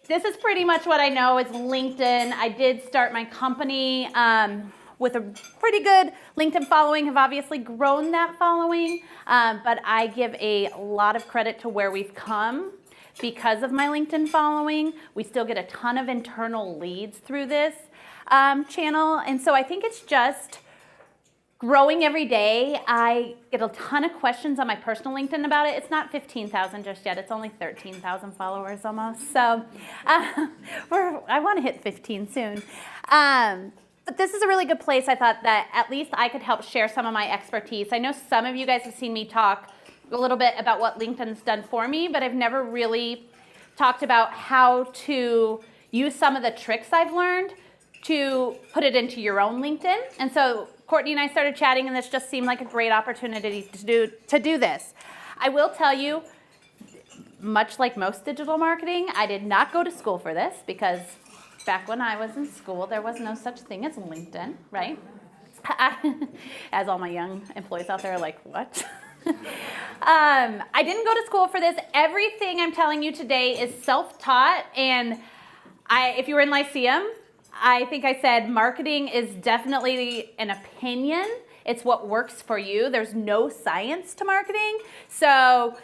this is pretty much what I know is LinkedIn. I did start my company with a pretty good LinkedIn following, have obviously grown that following, but I give a lot of credit to where we've come because of my LinkedIn following. We still get a ton of internal leads through this channel, and so I think it's just growing every day. I get a ton of questions on my personal LinkedIn about it. It's not 15,000 just yet. It's only 13,000 followers almost. So I want to hit 15 soon. But this is a really good place. I thought that at least I could help share some of my expertise. I know some of you guys have seen me talk a little bit about what LinkedIn's done for me, but I've never really talked about how to use some of the tricks I've learned to put it into your own LinkedIn. And so Courtney and I started chatting, and this just seemed like a great opportunity to do this. I will tell you, much like most digital marketing, I did not go to school for this because back when I was in school, there was no such thing as LinkedIn, right? As all my young employees out there are like, what? I didn't go to school for this. Everything I'm telling you today is self-taught, and if you were in Lyceum, I think I said marketing is definitely an opinion. It's what works for you. There's no science to marketing. So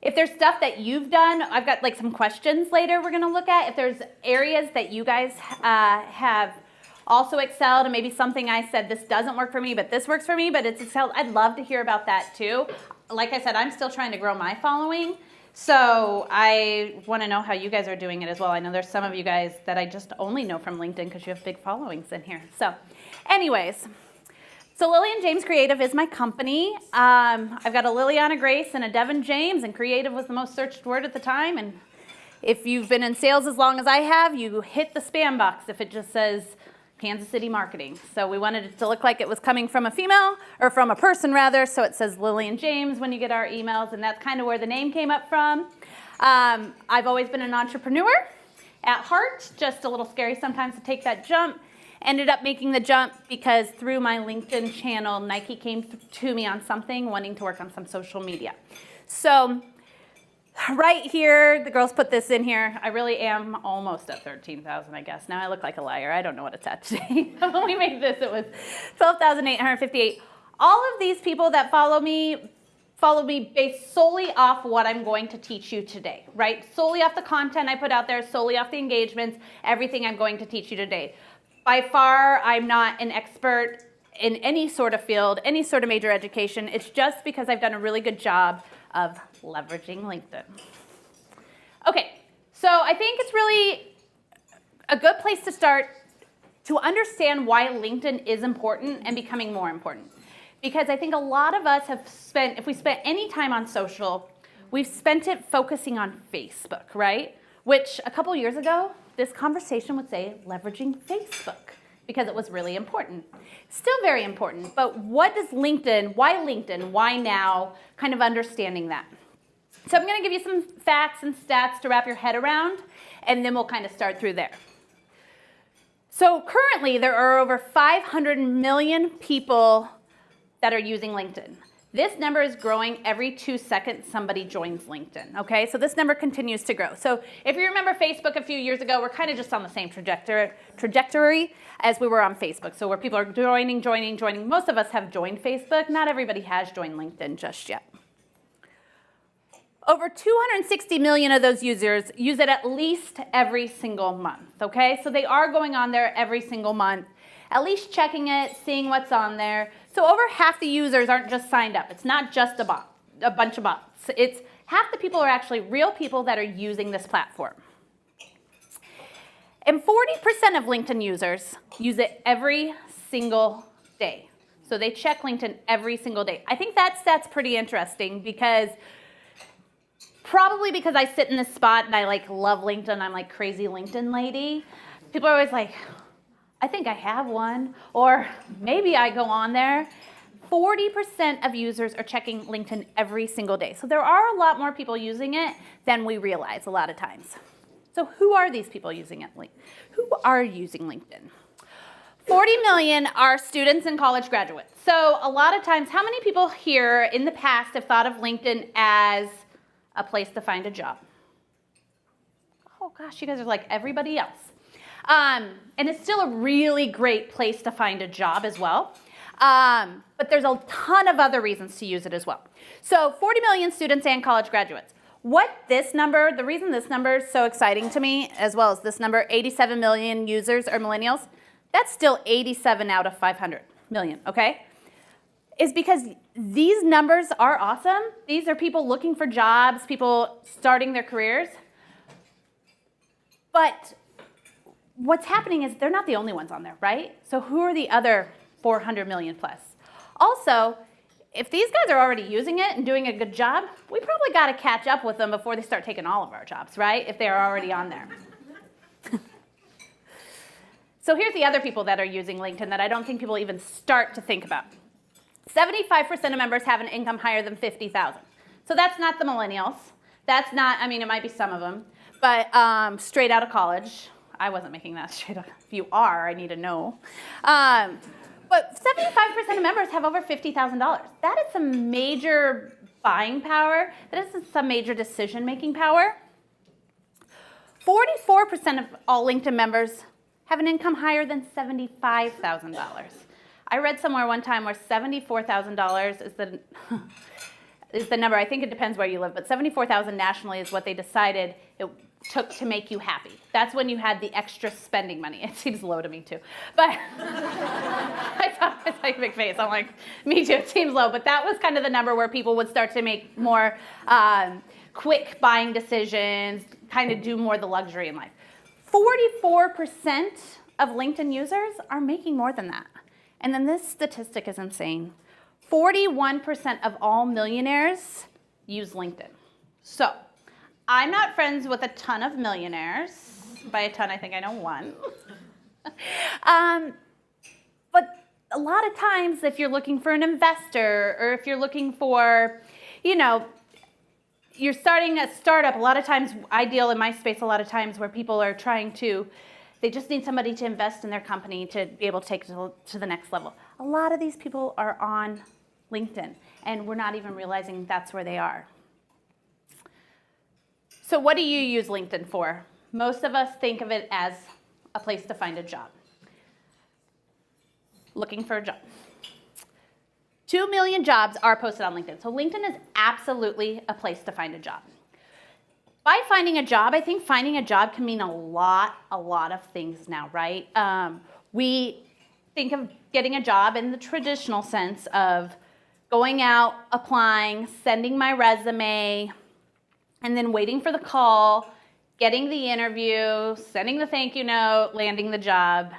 if there's stuff that you've done, I've got like some questions later we're going to look at. If there's areas that you guys have also excelled, and maybe something I said, this doesn't work for me, but this works for me, but it's excelled, I'd love to hear about that too. Like I said, I'm still trying to grow my following. So I want to know how you guys are doing it as well. I know there's some of you guys that I just only know from LinkedIn because you have big followings in here. So anyways, so Lillian James Creative is my company. I've got a Liliana Grace and a Devin James, and creative was the most searched word at the time. And if you've been in sales as long as I have, you hit the spam box if it just says Kansas City marketing. So we wanted it to look like it was coming from a female, or from a person rather, so it says Lillian James when you get our emails, and that's kind of where the name came up from. I've always been an entrepreneur at heart, just a little scary sometimes to take that jump. Ended up making the jump because through my LinkedIn channel, Nike came to me on something, wanting to work on some social media. So right here, the girls put this in here. I really am almost at 13,000, I guess. Now I look like a liar. I don't know what it's at today. When we made this, it was 12,858. All of these people that follow me based solely off what I'm going to teach you today, right? Solely off the content I put out there, solely off the engagements, everything I'm going to teach you today. By far, I'm not an expert in any sort of field, any sort of major education. It's just because I've done a really good job of leveraging LinkedIn. Okay, so I think it's really a good place to start to understand why LinkedIn is important and becoming more important. Because I think a lot of us have spent, if we spent any time on social, we've spent it focusing on Facebook, right? Which a couple years ago, this conversation would say leveraging Facebook, because it was really important. Still very important, but what does LinkedIn, why now, kind of understanding that. So I'm gonna give you some facts and stats to wrap your head around, and then we'll kind of start through there. So currently there are over 500 million people that are using LinkedIn. This number is growing every 2 seconds somebody joins LinkedIn, okay? So this number continues to grow. So if you remember Facebook a few years ago, we're kind of just on the same trajectory as we were on Facebook. So where people are joining. Most of us have joined Facebook. Not everybody has joined LinkedIn just yet. Over 260 million of those users use it at least every single month, okay? So they are going on there every single month, at least checking it, seeing what's on there. So over half the users aren't just signed up. It's not just a bunch of bots. It's half the people are actually real people that are using this platform. And 40% of LinkedIn users use it every single day. So they check LinkedIn every single day. I think that stat's pretty interesting because probably because I sit in this spot and I love LinkedIn. I'm like crazy LinkedIn lady. People are always like, I think I have one, or maybe I go on there. 40% of users are checking LinkedIn every single day. So there are a lot more people using it than we realize a lot of times. So who are these people using it? Who are using LinkedIn? 40 million are students and college graduates. So a lot of times, how many people here in the past have thought of LinkedIn as a place to find a job? Oh, gosh, you guys are like everybody else. And it's still a really great place to find a job as well. But there's a ton of other reasons to use it as well. So 40 million students and college graduates. The reason this number is so exciting to me, as well as this number, 87 million users are millennials, that's still 87 out of 500 million, okay? Is because these numbers are awesome. These are people looking for jobs, people starting their careers. But what's happening is they're not the only ones on there, right? So who are the other 400 million plus? Also, if these guys are already using it and doing a good job, we probably got to catch up with them before they start taking all of our jobs, right? If they're already on there. So here's the other people that are using LinkedIn that I don't think people even start to think about. 75% of members have an income higher than $50,000. So that's not the millennials. That's not, I mean, it might be some of them, but straight out of college. I wasn't making that straight up. If you are, I need to know. But 75% of members have over $50,000. That is some major buying power. That is some major decision-making power. 44% of all LinkedIn members have an income higher than $75,000. I read somewhere one time where $74,000 is the number. I think it depends where you live, but $74,000 nationally is what they decided it took to make you happy. That's when you had the extra spending money. It seems low to me too, but I saw your big face. I'm like, me too. It seems low, but that was kind of the number where people would start to make more quick buying decisions, kind of do more of the luxury in life. 44% of LinkedIn users are making more than that. And then this statistic is insane. 41% of all millionaires use LinkedIn. So I'm not friends with a ton of millionaires. By a ton, I think I know one. But a lot of times, if you're looking for an investor or if you're looking for, you're starting a startup, a lot of times, I deal in my space a lot of times where people are they just need somebody to invest in their company to be able to take it to the next level. A lot of these people are on LinkedIn, and we're not even realizing that's where they are. So what do you use LinkedIn for? Most of us think of it as a place to find a job. Looking for a job. 2 million jobs are posted on LinkedIn. So LinkedIn is absolutely a place to find a job. By finding a job, I think finding a job can mean a lot of things now, right? We think of getting a job in the traditional sense of going out, applying, sending my resume, and then waiting for the call, getting the interview, sending the thank you note, landing the job.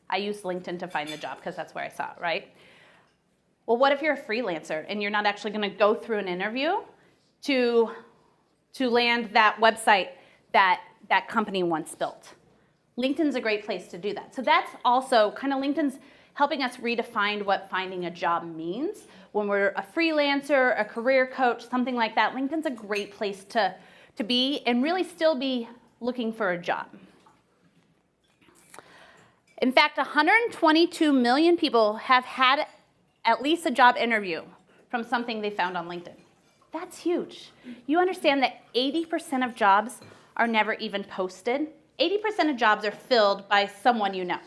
I used LinkedIn to find the job because that's where I saw it, right? Well, what if you're a freelancer and you're not actually going to go through an interview to land that website that company once built? LinkedIn's a great place to do that. So that's also kind of LinkedIn's helping us redefine what finding a job means. When we're a freelancer, a career coach, something like that, LinkedIn's a great place to be and really still be looking for a job. In fact, 122 million people have had at least a job interview from something they found on LinkedIn. That's huge. You understand that 80% of jobs are never even posted. 80% of jobs are filled by someone you know.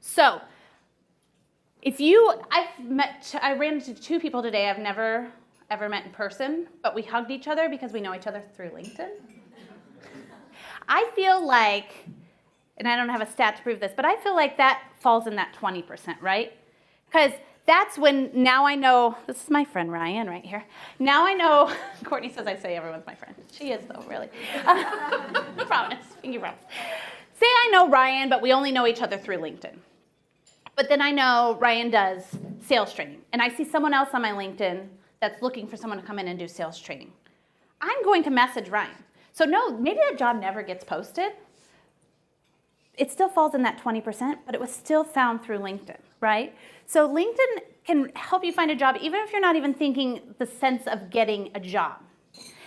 So I ran into 2 people today I've never ever met in person, but we hugged each other because we know each other through LinkedIn. I feel like, and I don't have a stat to prove this, but I feel like that falls in that 20%, right? Because that's when now I know, this is my friend Ryan right here. Now I know, Courtney says I say everyone's my friend. She is though, really. I promise, pinky promise. Say I know Ryan, but we only know each other through LinkedIn. But then I know Ryan does sales training, and I see someone else on my LinkedIn that's looking for someone to come in and do sales training. I'm going to message Ryan. So no, maybe that job never gets posted. It still falls in that 20%, but it was still found through LinkedIn, right? So LinkedIn can help you find a job even if you're not even thinking the sense of getting a job,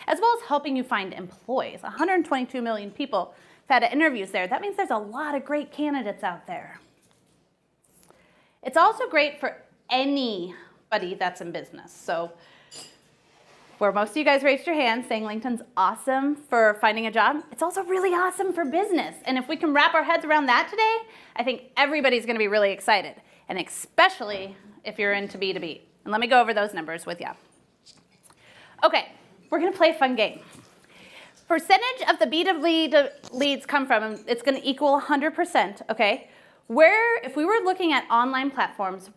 as well as helping you find employees. 122 million people have had interviews there. That means there's a lot of great candidates out there. It's also great for anybody that's in business. So where most of you guys raised your hands saying LinkedIn's awesome for finding a job, it's also really awesome for business. And if we can wrap our heads around that today, I think everybody's going to be really excited, and especially if you're into B2B. And let me go over those numbers with you. Okay, we're going to play a fun game. Percentage of the B2B leads come from, it's going to equal 100%, okay? Where, if we were looking at online platforms,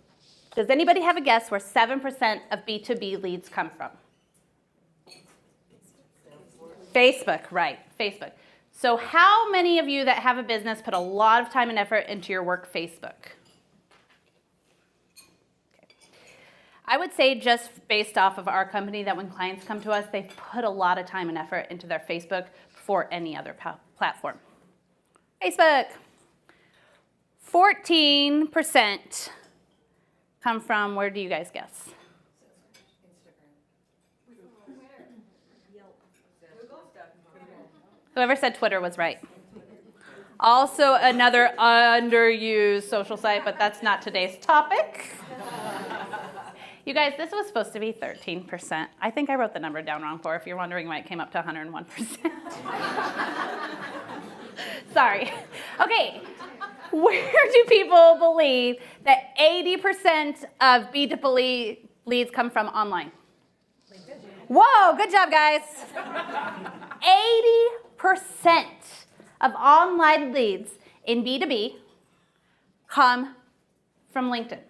does anybody have a guess where 7% of B2B leads come from? Facebook, right, Facebook. So how many of you that have a business put a lot of time and effort into your work Facebook? Okay. I would say just based off of our company that when clients come to us, they put a lot of time and effort into their Facebook before any other platform. Facebook. 14% come from, where do you guys guess? Whoever said Twitter was right. Also another underused social site, but that's not today's topic. You guys, this was supposed to be 13%. I think I wrote the number down wrong if you're wondering why it came up to 101%. Sorry. Okay. Where do people believe that 80% of B2B leads come from online? LinkedIn. Whoa, good job, guys. 80% of online leads in B2B come from LinkedIn.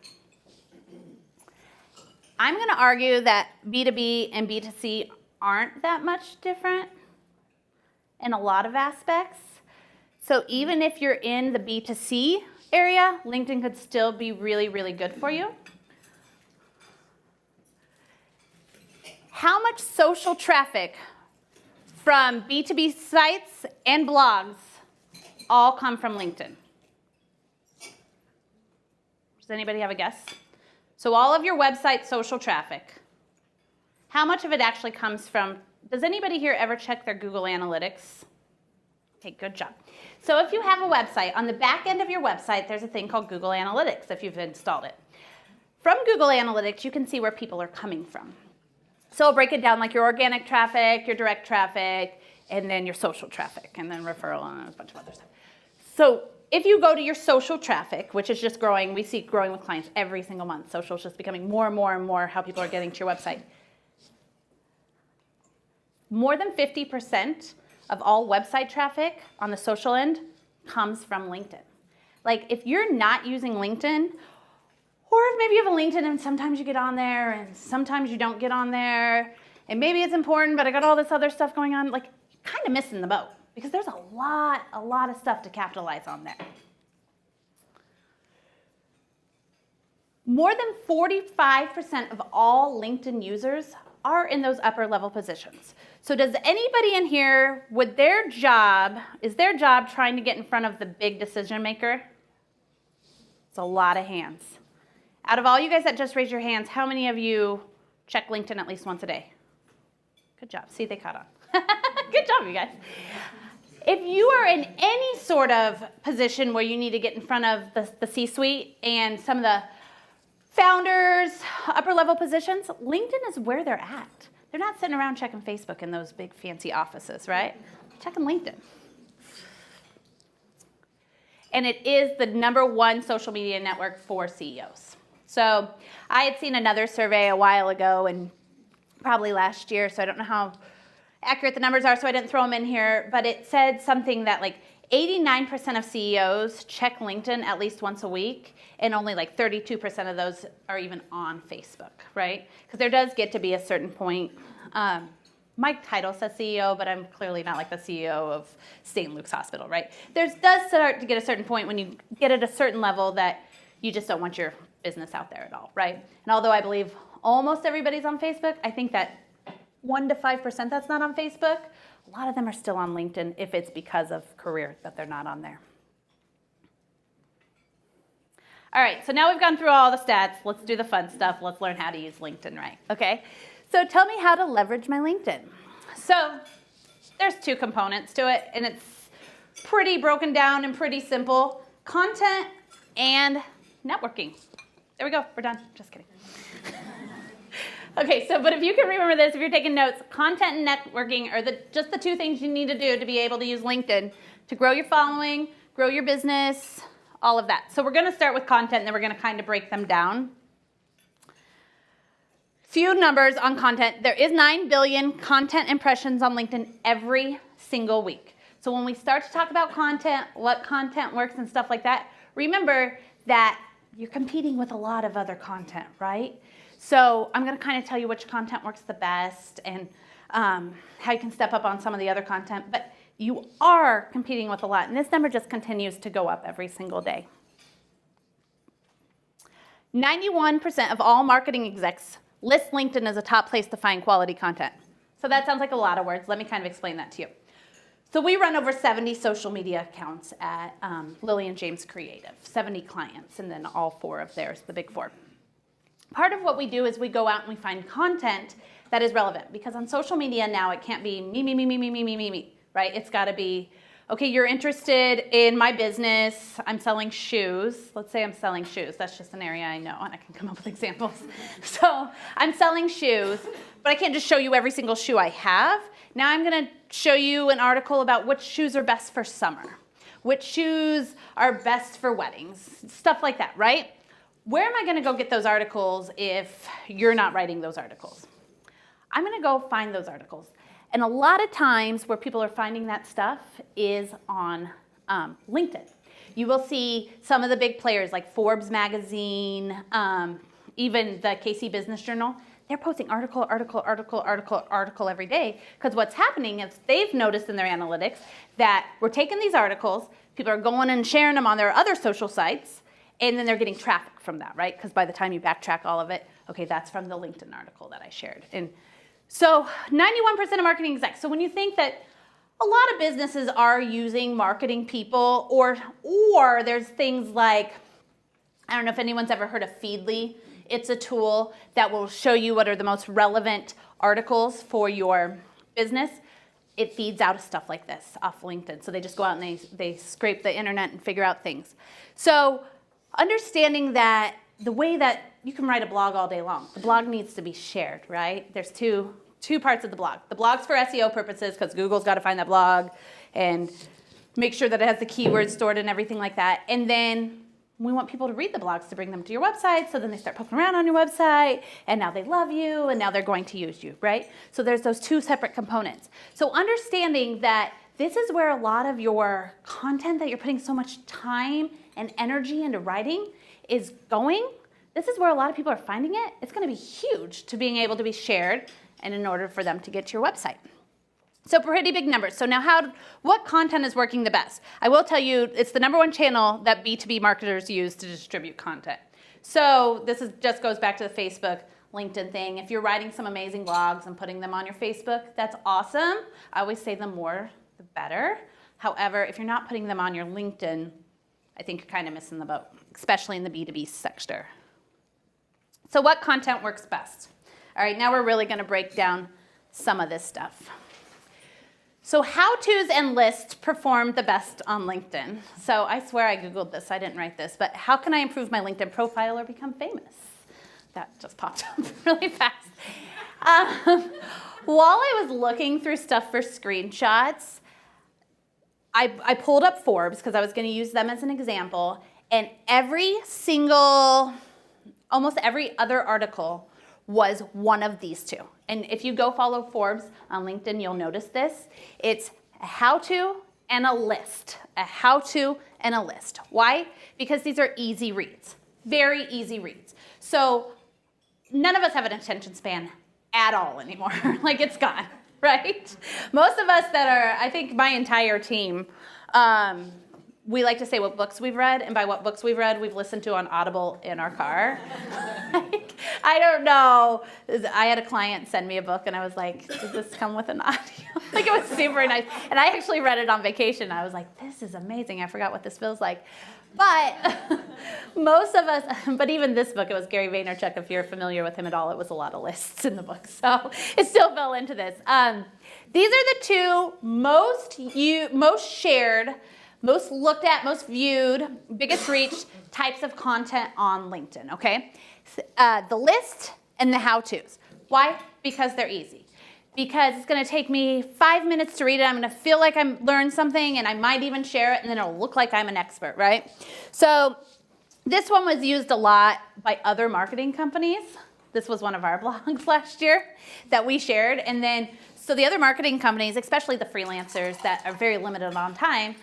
I'm going to argue that B2B and B2C aren't that much different in a lot of aspects. So even if you're in the B2C area, LinkedIn could still be really, really good for you. How much social traffic from B2B sites and blogs all come from LinkedIn? Does anybody have a guess? So all of your website social traffic, how much of it actually comes from, does anybody here ever check their Google Analytics? Okay, good job. So if you have a website, on the back end of your website, there's a thing called Google Analytics if you've installed it. From Google Analytics, you can see where people are coming from. So I'll break it down like your organic traffic, your direct traffic, and then your social traffic, and then referral and a bunch of other stuff. So if you go to your social traffic, which is just growing, we see growing with clients every single month. Social is just becoming more and more and more how people are getting to your website. More than 50% of all website traffic on the social end comes from LinkedIn. Like if you're not using LinkedIn, or if maybe you have a LinkedIn and sometimes you get on there and sometimes you don't get on there, and maybe it's important, but I got all this other stuff going on, like you're kind of missing the boat because there's a lot of stuff to capitalize on there. More than 45% of all LinkedIn users are in those upper level positions. So does anybody in here, is their job trying to get in front of the big decision maker? It's a lot of hands. Out of all you guys that just raised your hands, how many of you check LinkedIn at least once a day? Good job. See, they caught on. Good job, you guys. If you are in any sort of position where you need to get in front of the C-suite and some of the founders, upper level positions, LinkedIn is where they're at. They're not sitting around checking Facebook in those big fancy offices, right? Checking LinkedIn. And it is the #1 social media network for CEOs. So I had seen another survey a while ago, and probably last year, so I don't know how accurate the numbers are, so I didn't throw them in here, but it said something that like 89% of CEOs check LinkedIn at least once a week, and only like 32% of those are even on Facebook, right? Because there does get to be a certain point. My title says CEO, but I'm clearly not like the CEO of St. Luke's Hospital, right? There does start to get a certain point when you get at a certain level that you just don't want your business out there at all, right? And although I believe almost everybody's on Facebook, I think that 1 to 5% that's not on Facebook, a lot of them are still on LinkedIn if it's because of career that they're not on there. All right, so now we've gone through all the stats. Let's do the fun stuff. Let's learn how to use LinkedIn right, okay? So tell me how to leverage my LinkedIn. So there's 2 components to it, and it's pretty broken down and pretty simple. Content and networking. There we go, we're done. Just kidding. Okay, so but if you can remember this, if you're taking notes, content and networking are just the two things you need to do to be able to use LinkedIn to grow your following, grow your business, all of that. So we're going to start with content, and then we're going to kind of break them down. Few numbers on content. There is 9 billion content impressions on LinkedIn every single week. So when we start to talk about content, what content works and stuff like that, remember that you're competing with a lot of other content, right? So I'm going to kind of tell you which content works the best and how you can step up on some of the other content. But you are competing with a lot, and this number just continues to go up every single day. 91% of all marketing execs list LinkedIn as a top place to find quality content. So that sounds like a lot of words. Let me kind of explain that to you. So we run over 70 social media accounts at Lillian James Creative, 70 clients, and then all 4 of theirs, the big 4. Part of what we do is we go out and we find content that is relevant, because on social media now it can't be me, right? It's got to be, okay, you're interested in my business. I'm selling shoes. Let's say I'm selling shoes. That's just an area I know, and I can come up with examples. So I'm selling shoes, but I can't just show you every single shoe I have. Now I'm going to show you an article about which shoes are best for summer, which shoes are best for weddings, stuff like that, right? Where am I going to go get those articles if you're not writing those articles? I'm going to go find those articles. And a lot of times where people are finding that stuff is on LinkedIn. You will see some of the big players like Forbes magazine, even the KC Business Journal. They're posting article every day, because what's happening is they've noticed in their analytics that we're taking these articles, people are going and sharing them on their other social sites, and then they're getting traffic from that, right? Because by the time you backtrack all of it, okay, that's from the LinkedIn article that I shared. And so 91% of marketing execs. So when you think that a lot of businesses are using marketing people, or there's things like, I don't know if anyone's ever heard of Feedly. It's a tool that will show you what are the most relevant articles for your business. It feeds out stuff like this off LinkedIn. So they just go out and they scrape the internet and figure out things. So understanding that the way that you can write a blog all day long, the blog needs to be shared, right? There's two parts of the blog. The blog's for SEO purposes, because Google's got to find that blog and make sure that it has the keywords stored and everything like that. And then we want people to read the blogs to bring them to your website, so then they start poking around on your website, and now they love you, and now they're going to use you, right? So there's those 2 separate components. So understanding that this is where a lot of your content that you're putting so much time and energy into writing is going. This is where a lot of people are finding it. It's going to be huge to being able to be shared, and in order for them to get to your website. So pretty big numbers. So now what content is working the best? I will tell you, it's the #1 channel that B2B marketers use to distribute content. So this just goes back to the Facebook, LinkedIn thing. If you're writing some amazing blogs and putting them on your Facebook, that's awesome. I always say the more, the better. However, if you're not putting them on your LinkedIn, I think you're kind of missing the boat, especially in the B2B sector. So what content works best? All right, now we're really going to break down some of this stuff. So how-tos and lists perform the best on LinkedIn. So I swear I Googled this. I didn't write this. But how can I improve my LinkedIn profile or become famous? That just popped up really fast. While I was looking through stuff for screenshots, I pulled up Forbes because I was going to use them as an example. And almost every other article was one of these 2. And if you go follow Forbes on LinkedIn, you'll notice this. It's a how-to and a list. A how-to and a list. Why? Because these are easy reads. Very easy reads. So none of us have an attention span at all anymore. Like, it's gone, right? most of us that are, I think my entire team, we like to say what books we've read, and by what books we've read, we've listened to on Audible in our car. I don't know. I had a client send me a book, and I was like, does this come with an audio? Like, it was super nice. And I actually read it on vacation. I was like, this is amazing. I forgot what this feels like. But most of us, but even this book, it was Gary Vaynerchuk. If you're familiar with him at all, it was a lot of lists in the book. So it still fell into this. These are the 2 most shared, most looked at, most viewed, biggest reach types of content on LinkedIn, okay? The list and the how-tos. Why? Because they're easy. Because it's going to take me 5 minutes to read it. I'm going to feel like I learned something, and I might even share it, and then it'll look like I'm an expert, right? So this one was used a lot by other marketing companies. This was one of our blogs last year that we shared. And then, so the other marketing companies, especially the freelancers that are very limited on time,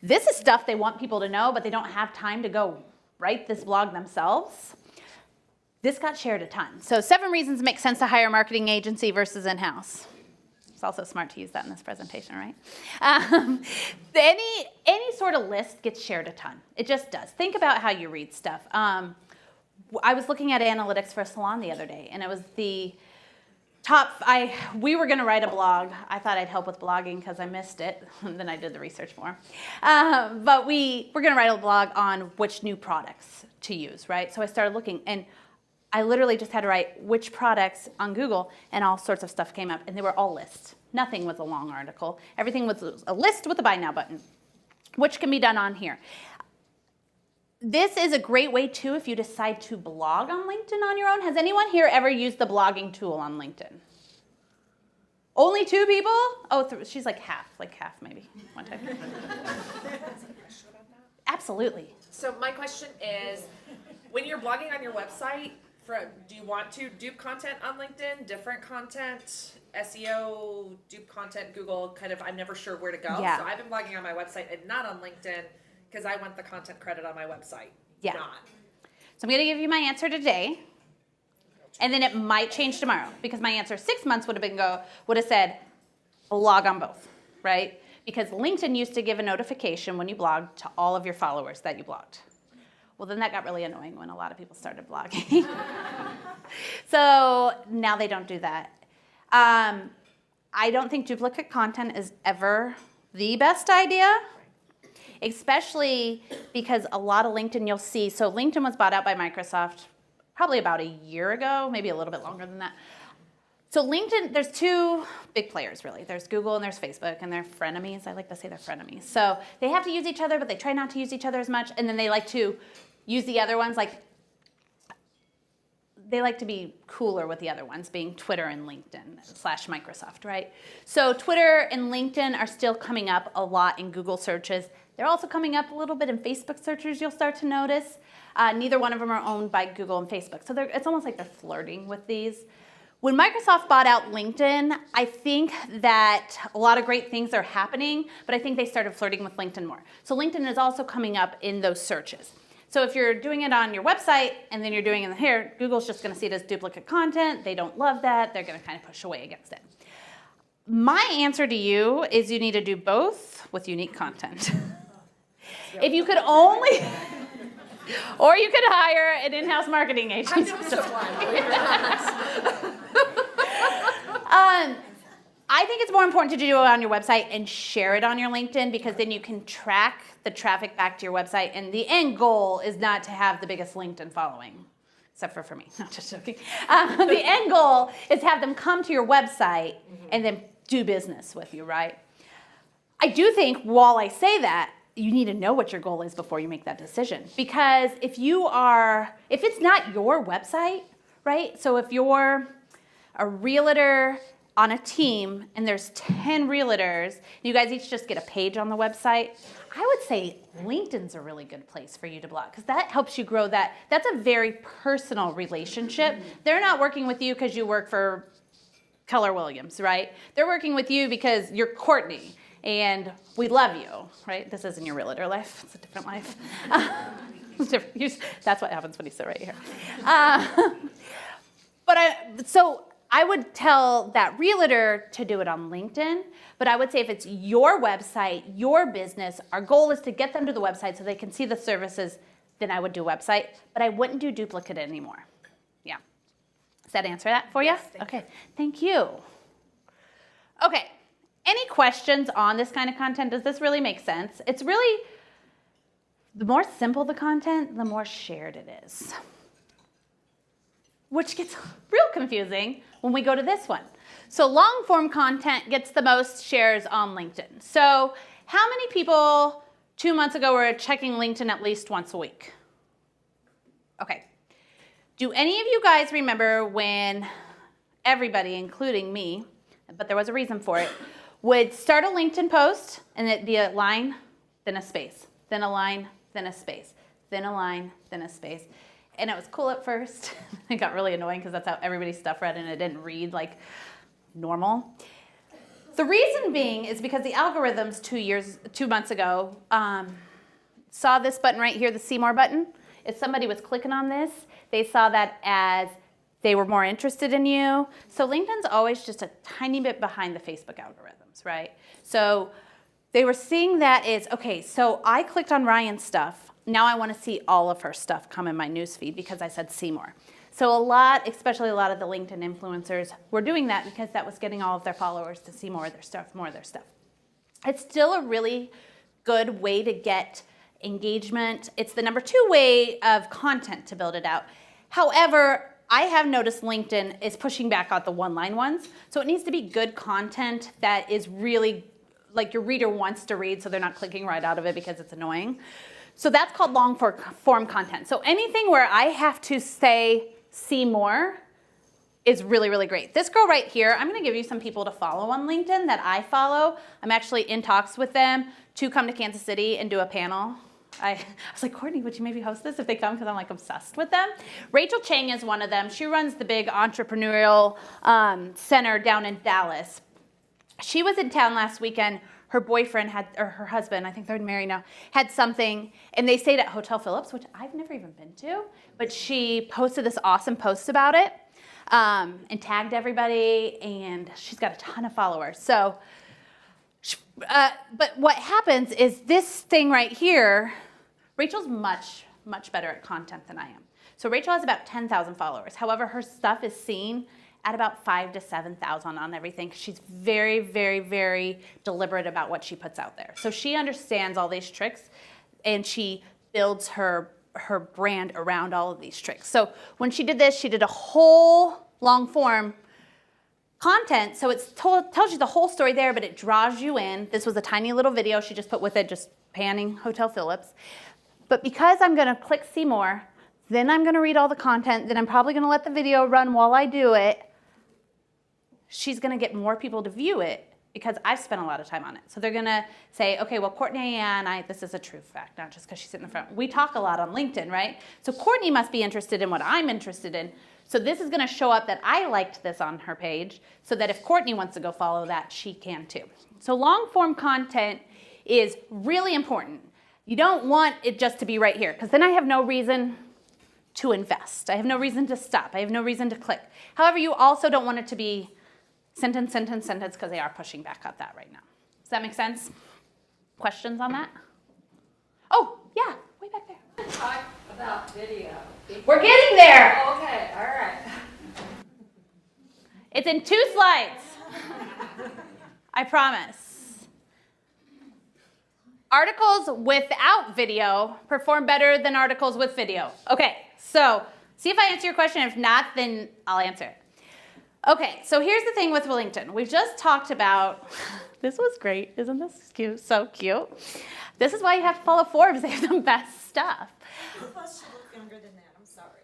this is stuff they want people to know, but they don't have time to go write this blog themselves. This got shared a ton. So 7 reasons it makes sense to hire a marketing agency versus in-house. It's also smart to use that in this presentation, right? Any sort of list gets shared a ton. It just does. Think about how you read stuff. I was looking at analytics for a salon the other day, and it was the top, we were gonna write a blog. I thought I'd help with blogging because I missed it, and then I did the research more. But we were gonna write a blog on which new products to use, right? So I started looking, and I literally just had to write which products on Google, and all sorts of stuff came up, and they were all lists. Nothing was a long article. Everything was a list with a buy now button, which can be done on here. This is a great way too if you decide to blog on LinkedIn on your own. Has anyone here ever used the blogging tool on LinkedIn? Only 2 people? Oh, she's like half maybe one time. Absolutely. So my question is, when you're blogging on your website, do you want to dupe content on LinkedIn, different content, SEO, dupe content, Google, kind of, I'm never sure where to go. Yeah. So I've been blogging on my website and not on LinkedIn because I want the content credit on my website. Yeah. Not. So I'm going to give you my answer today, and then it might change tomorrow because my answer 6 months would have said blog on both, right? Because LinkedIn used to give a notification when you blogged to all of your followers that you blogged. Well, then that got really annoying when a lot of people started blogging. So now they don't do that. I don't think duplicate content is ever the best idea, especially because a lot of LinkedIn you'll see. So LinkedIn was bought out by Microsoft probably about a year ago, maybe a little bit longer than that. So LinkedIn, there's 2 big players really. There's Google and there's Facebook, and they're frenemies. I like to say they're frenemies. So they have to use each other, but they try not to use each other as much. And then they like to use the other ones, like they like to be cooler with the other ones, being Twitter and LinkedIn / Microsoft, right? So Twitter and LinkedIn are still coming up a lot in Google searches. They're also coming up a little bit in Facebook searches, you'll start to notice. Neither one of them are owned by Google and Facebook. So it's almost like they're flirting with these. When Microsoft bought out LinkedIn, I think that a lot of great things are happening, but I think they started flirting with LinkedIn more. So LinkedIn is also coming up in those searches. So if you're doing it on your website and then you're doing it here, Google's just going to see it as duplicate content. They don't love that. They're going to kind of push away against it. My answer to you is you need to do both with unique content. If you could only, or you could hire an in-house marketing agency. I think it's more important to do it on your website and share it on your LinkedIn, because then you can track the traffic back to your website. And the end goal is not to have the biggest LinkedIn following, except for me. Not just joking. The end goal is to have them come to your website and then do business with you, right? I do think while I say that, you need to know what your goal is before you make that decision. Because if it's not your website, right? So if you're a realtor on a team and there's 10 realtors, and you guys each just get a page on the website, I would say LinkedIn's a really good place for you to blog, because that helps you grow that. That's a very personal relationship. They're not working with you because you work for Keller Williams, right? They're working with you because you're Courtney and we love you, right? This isn't your realtor life. It's a different life. That's what happens when you sit right here. So I would tell that realtor to do it on LinkedIn, but I would say if it's your website, your business, our goal is to get them to the website so they can see the services, then I would do website, but I wouldn't do duplicate anymore. Yeah. Does that answer that for you? Yes, okay, thank you. Okay, any questions on this kind of content? Does this really make sense? It's really, the more simple the content, the more shared it is, which gets real confusing when we go to this one. So long form content gets the most shares on LinkedIn. So how many people 2 months ago were checking LinkedIn at least once a week? Okay. Do any of you guys remember when everybody, including me, but there was a reason for it, would start a LinkedIn post and it'd be a line, then a space, then a line, then a space, then a line, then a space. And it was cool at first. It got really annoying because that's how everybody's stuff read and it didn't read like normal. The reason being is because the algorithms 2 months ago saw this button right here, the See More button. If somebody was clicking on this, they saw that as they were more interested in you. So LinkedIn's always just a tiny bit behind the Facebook algorithms, right? So they were seeing that as, okay, so I clicked on Ryan's stuff. Now I want to see all of her stuff come in my newsfeed because I said see more. So especially a lot of the LinkedIn influencers were doing that because that was getting all of their followers to see more of their stuff, more of their stuff. It's still a really good way to get engagement. It's the number 2 way of content to build it out. However, I have noticed LinkedIn is pushing back on the one-line ones. So it needs to be good content that is really like your reader wants to read so they're not clicking right out of it because it's annoying. So that's called long form content. So anything where I have to say see more is really, really great. This girl right here, I'm gonna give you some people to follow on LinkedIn that I follow. I'm actually in talks with them to come to Kansas City and do a panel. I was like, Courtney, would you maybe host this if they come? Because I'm like obsessed with them. Rachel Chang is one of them. She runs the big entrepreneurial center down in Dallas. She was in town last weekend. Her boyfriend or her husband, I think they're married now, had something, and they stayed at Hotel Phillips, which I've never even been to, but she posted this awesome post about it and tagged everybody, and she's got a ton of followers. So, but what happens is this thing right here, Rachel's much, much better at content than I am. So Rachel has about 10,000 followers. However, her stuff is seen at about 5,000 to 7,000 on everything. She's very, very, very deliberate about what she puts out there. So she understands all these tricks and she builds her brand around all of these tricks. So when she did this, she did a whole long form content. So it tells you the whole story there, but it draws you in. This was a tiny little video she just put with it, just panning Hotel Phillips. But because I'm gonna click see more, then I'm gonna read all the content, then I'm probably gonna let the video run while I do it, she's gonna get more people to view it because I've spent a lot of time on it. So they're gonna say, okay, well, Courtney and I, this is a true fact, not just because she's sitting in the front. We talk a lot on LinkedIn, right? So Courtney must be interested in what I'm interested in. So this is gonna show up that I liked this on her page so that if Courtney wants to go follow that, she can too. So long form content is really important. You don't want it just to be right here because then I have no reason to invest. I have no reason to stop. I have no reason to click. However, you also don't want it to be sentence, sentence, sentence, because they are pushing back on that right now. Does that make sense? Questions on that? Oh, yeah, way back there. Talk about video. We're getting there. Oh, okay, all right. It's in 2 slides. I promise. Articles without video perform better than articles with video. Okay, so see if I answer your question. If not, then I'll answer it. Okay, so here's the thing with LinkedIn. We've just talked about, this was great, isn't this cute? So cute. This is why you have to follow Forbes. They have the best stuff. Plus, you look younger than that. I'm sorry.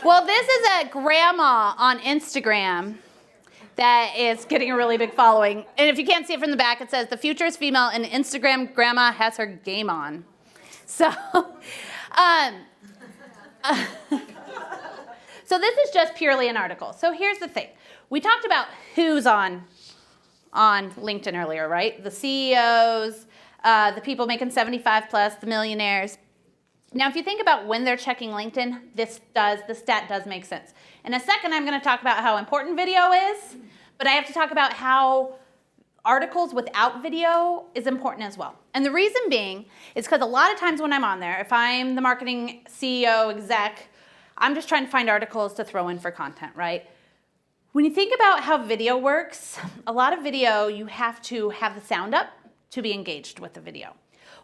Well, this is a grandma on Instagram that is getting a really big following. And if you can't see it from the back, it says, the future is female and Instagram grandma has her game on. So, so this is just purely an article. So here's the thing. We talked about who's on LinkedIn earlier, right? The CEOs, the people making 75 plus, the millionaires. Now, if you think about when they're checking LinkedIn, the stat does make sense. In a second, I'm going to talk about how important video is, but I have to talk about how articles without video is important as well. And the reason being is because a lot of times when I'm on there, if I'm the marketing CEO, exec, I'm just trying to find articles to throw in for content, right? When you think about how video works, a lot of video, you have to have the sound up to be engaged with the video.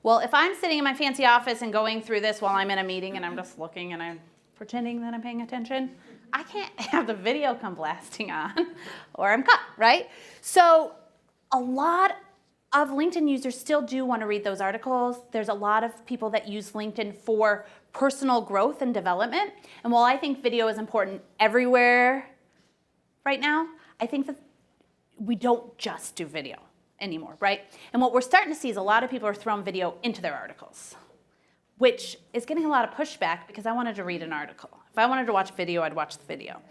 Well, if I'm sitting in my fancy office and going through this while I'm in a meeting and I'm just looking and I'm pretending that I'm paying attention, I can't have the video come blasting on or I'm cut, right? So a lot of LinkedIn users still do want to read those articles. There's a lot of people that use LinkedIn for personal growth and development. And while I think video is important everywhere right now, I think that we don't just do video anymore, right? And what we're starting to see is a lot of people are throwing video into their articles, which is getting a lot of pushback because I wanted to read an article. If I wanted to watch video, I'd watch the video.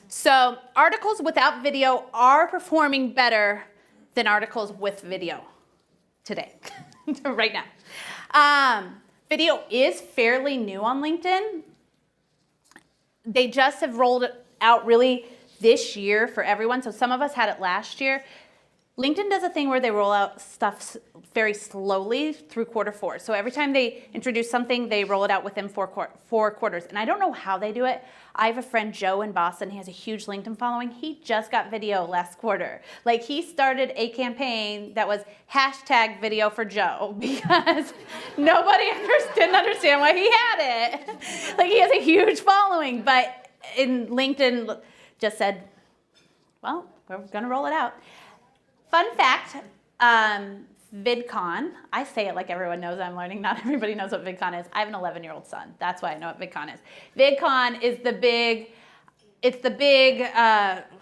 So articles without video are performing better than articles with video today, right now. Video is fairly new on LinkedIn. They just have rolled it out really this year for everyone. So some of us had it last year. LinkedIn does a thing where they roll out stuff very slowly through Q4. So every time they introduce something, they roll it out within four quarters. And I don't know how they do it. I have a friend, Joe, in Boston. He has a huge LinkedIn following. He just got video last quarter. Like, he started a campaign that was #video for Joe because nobody didn't understand why he had it. Like, he has a huge following. But in LinkedIn just said, well, we're going to roll it out. Fun fact, VidCon, I say it like everyone knows. I'm learning not everybody knows what VidCon is. I have an 11-year-old son. That's why I know what VidCon is. VidCon is the big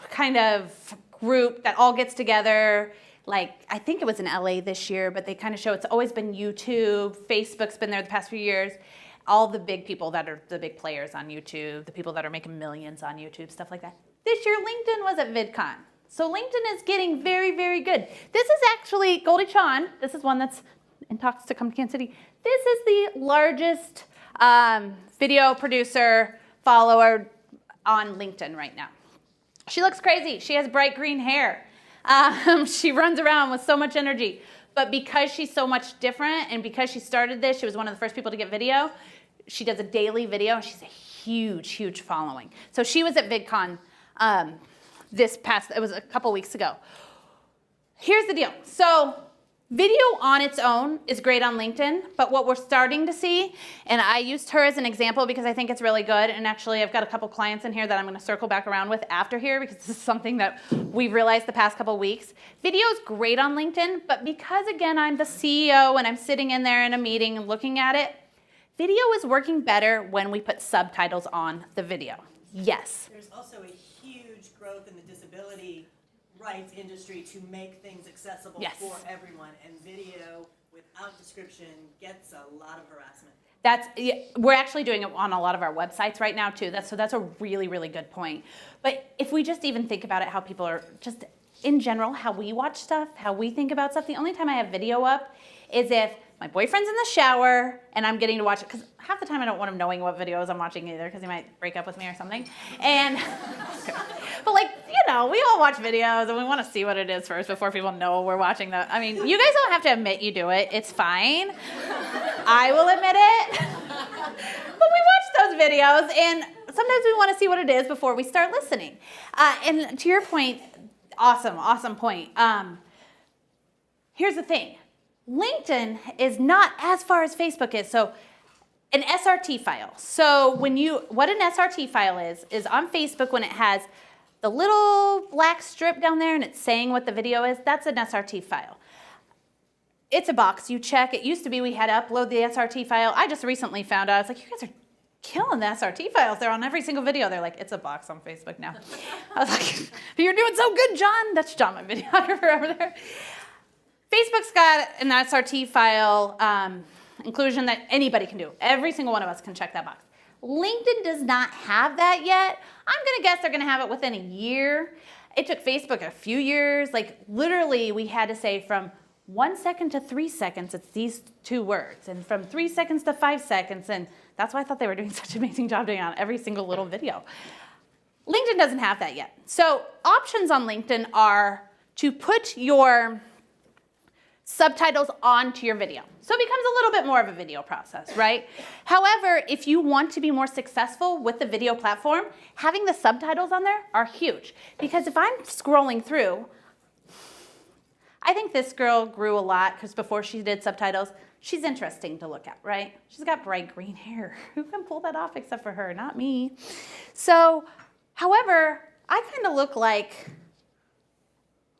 kind of group that all gets together. Like, I think it was in LA this year, but they kind of show it's always been YouTube. Facebook's been there the past few years. All the big people that are the big players on YouTube, the people that are making millions on YouTube, stuff like that. This year, LinkedIn was at VidCon. So LinkedIn is getting very, very good. This is actually Goldie Chawn. This is one that's in talks to come to Kansas City. This is the largest video producer follower on LinkedIn right now. She looks crazy. She has bright green hair. She runs around with so much energy. But because she's so much different and because she started this, she was one of the first people to get video. She does a daily video and she's a huge, huge following. So she was at VidCon. It was a couple weeks ago. Here's the deal. So video on its own is great on LinkedIn, but what we're starting to see, and I used her as an example because I think it's really good, and actually I've got a couple clients in here that I'm going to circle back around with after here because this is something that we've realized the past couple weeks. Video is great on LinkedIn, but because, again, I'm the CEO and I'm sitting in there in a meeting and looking at it, video is working better when we put subtitles on the video. Yes. There's also a huge growth in the disability rights industry to make things accessible Yes. for everyone, and video without description gets a lot of harassment. We're actually doing it on a lot of our websites right now too. So that's a really, really good point. But if we just even think about it, how people are just in general, how we watch stuff, how we think about stuff, the only time I have video up is if my boyfriend's in the shower and I'm getting to watch it, because half the time I don't want him knowing what videos I'm watching either, because he might break up with me or something. And but like, we all watch videos and we want to see what it is first before people know we're watching you guys don't have to admit you do it. It's fine. I will admit it. But we watch those videos and sometimes we want to see what it is before we start listening. And to your point, awesome point. Here's the thing. LinkedIn is not as far as Facebook is. So an SRT file. So what an SRT file is on Facebook when it has the little black strip down there and it's saying what the video is, that's an SRT file. It's a box you check. It used to be we had to upload the SRT file. I just recently found out, I was like, you guys are killing the SRT files. They're on every single video. They're like, it's a box on Facebook now. I was like, you're doing so good, John. That's John, my videographer over there. Facebook's got an SRT file inclusion that anybody can do. Every single one of us can check that box. LinkedIn does not have that yet. I'm going to guess they're going to have it within a year. It took Facebook a few years. Like, literally, we had to say from 1 second to 3 seconds, it's these 2 words. And from 3 seconds to 5 seconds. And that's why I thought they were doing such an amazing job doing it on every single little video. LinkedIn doesn't have that yet. So options on LinkedIn are to put your subtitles onto your video. So it becomes a little bit more of a video process, right? However, if you want to be more successful with the video platform, having the subtitles on there are huge. Because if I'm scrolling through, I think this girl grew a lot because before she did subtitles, she's interesting to look at, right? She's got bright green hair. Who can pull that off except for her? Not me. So, however, I kind of look like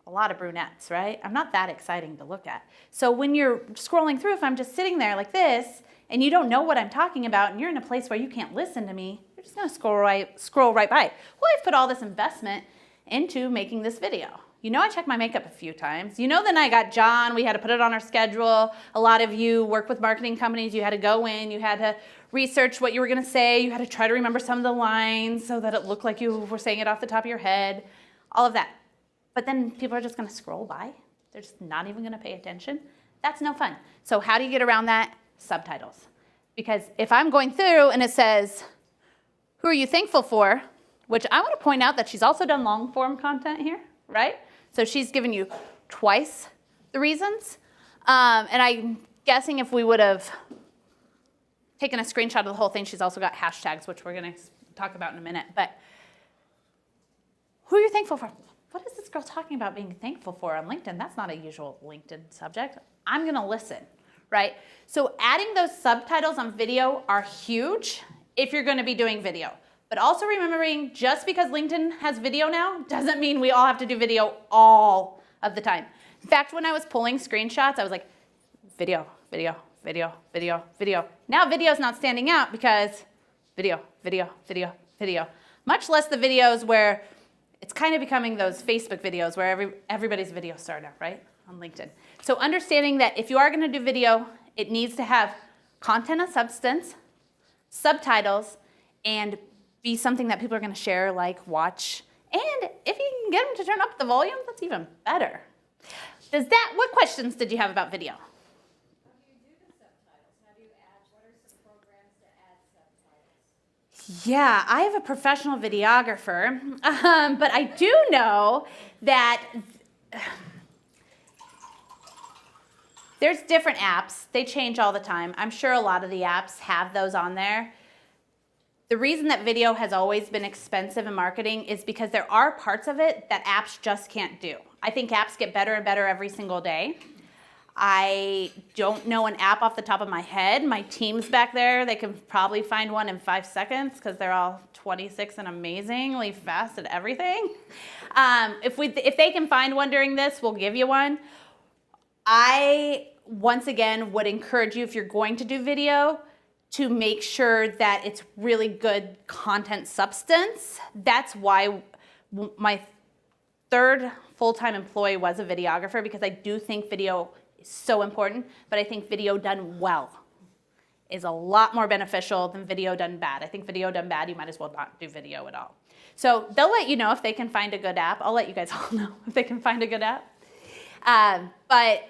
a a lot of brunettes, right? I'm not that exciting to look at. So when you're scrolling through, if I'm just sitting there like this and you don't know what I'm talking about and you're in a place where you can't listen to me, you're just gonna scroll right by. Well, I've put all this investment into making this video. You know I check my makeup a few times. You know then I got John, we had to put it on our schedule. A lot of you work with marketing companies, you had to go in, you had to research what you were gonna say, you had to try to remember some of the lines so that it looked like you were saying it off the top of your head, all of that. But then people are just gonna scroll by. They're just not even gonna pay attention. That's no fun. So how do you get around that? Subtitles. Because if I'm going through and it says, who are you thankful for? Which I wanna point out that she's also done long form content here, right? So she's given you twice the reasons. And I'm guessing if we would have taken a screenshot of the whole thing, she's also got hashtags, which we're gonna talk about in a minute. But who are you thankful for? What is this girl talking about being thankful for on LinkedIn? That's not a usual LinkedIn subject. I'm gonna listen, right? So adding those subtitles on video are huge if you're gonna be doing video. But also remembering just because LinkedIn has video now doesn't mean we all have to do video all of the time. In fact, when I was pulling screenshots, I was like, video, video, video, video, video. Now video's not standing out because video, video, video, video. Much less the videos where it's kind of becoming those Facebook videos where everybody's video started out, right, on LinkedIn. So understanding that if you are gonna do video, it needs to have content of substance, subtitles, and be something that people are gonna share, like, watch. And if you can get them to turn up the volume, that's even better. What questions did you have about video? How do you do the subtitles? How do you add, what are some programs to add subtitles? Yeah, I have a professional videographer, but I do know that there's different apps. They change all the time. I'm sure a lot of the apps have those on there. The reason that video has always been expensive in marketing is because there are parts of it that apps just can't do. I think apps get better and better every single day. I don't know an app off the top of my head. My team's back there, they can probably find one in 5 seconds because they're all 26 and amazingly fast at everything. If they can find one during this, we'll give you one. I, once again, would encourage you, if you're going to do video, to make sure that it's really good content substance. That's why my third full-time employee was a videographer, because I do think video is so important, but I think video done well is a lot more beneficial than video done bad. I think video done bad, you might as well not do video at all. So they'll let you know if they can find a good app. I'll let you guys all know if they can find a good app. But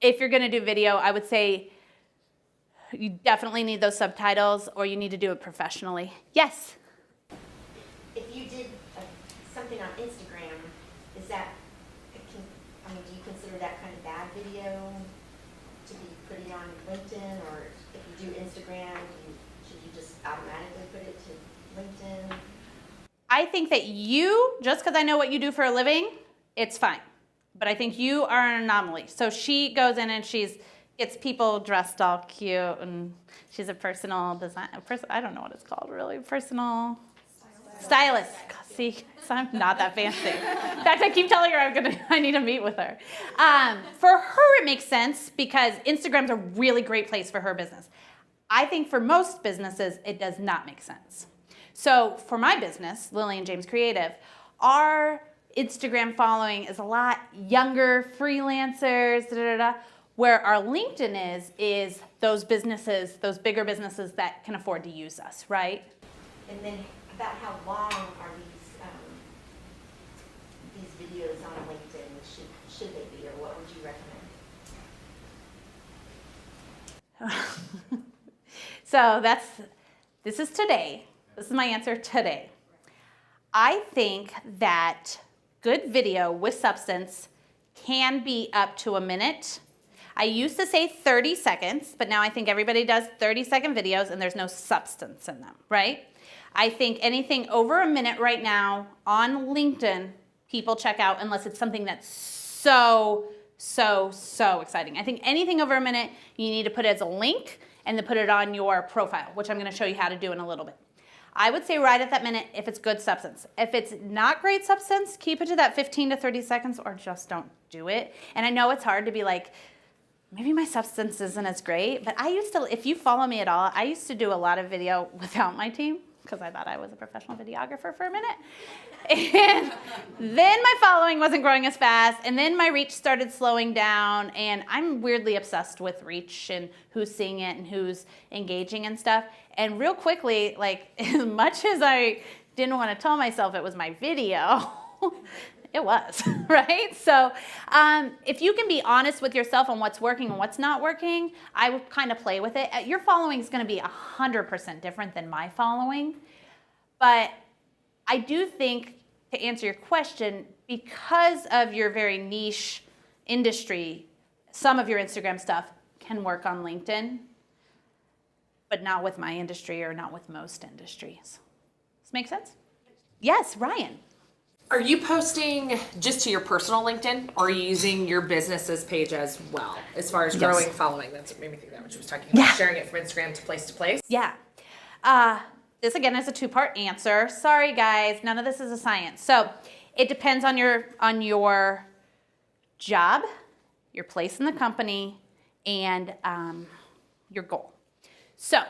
if you're gonna do video, I would say you definitely need those subtitles, or you need to do it professionally. Yes? If you did something on Instagram, is that, I mean, do you consider that kind of bad video to be putting on LinkedIn? Or if you do Instagram, should you just automatically put it to LinkedIn? I think that just because I know what you do for a living, it's fine. But I think you are an anomaly. So she goes in and gets people dressed all cute, and she's a personal I don't know what it's called really, personal stylist. God, see, so I'm not that fancy. In fact, I keep telling her I need to meet with her. For her, it makes sense because Instagram's a really great place for her business. I think for most businesses, it does not make sense. So for my business, Lillian James Creative, our Instagram following is a lot younger, freelancers, where our LinkedIn is those businesses, those bigger businesses that can afford to use us, right? And then about how long are these videos on LinkedIn? Should they be, or what would you recommend? So this is today. This is my answer today. I think that good video with substance can be up to a minute. I used to say 30 seconds, but now I think everybody does 30-second videos and there's no substance in them, right? I think anything over a minute right now on LinkedIn, people check out unless it's something that's so exciting. I think anything over a minute, you need to put it as a link and then put it on your profile, which I'm gonna show you how to do in a little bit. I would say right at that minute if it's good substance. If it's not great substance, keep it to that 15 to 30 seconds or just don't do it. And I know it's hard to be like, maybe my substance isn't as great, but I used to, if you follow me at all, I used to do a lot of video without my team because I thought I was a professional videographer for a minute. And then my following wasn't growing as fast, and then my reach started slowing down, and I'm weirdly obsessed with reach and who's seeing it and who's engaging and stuff. And real quickly, like, as much as I didn't want to tell myself it was my video, it was, right? So if you can be honest with yourself on what's working and what's not working, I would kind of play with it. Your following is going to be 100% different than my following. But I do think, to answer your question, because of your very niche industry, some of your Instagram stuff can work on LinkedIn, but not with my industry or not with most industries. Does this make sense? Yes, Ryan. Are you posting just to your personal LinkedIn, or are you using your business's page as well, as far as growing following? That's what made me think that, what she was talking about, sharing it from Instagram to place. Yeah. This again is a two-part answer. Sorry guys, none of this is a science. So it depends on your job, your place in the company, and your goal. So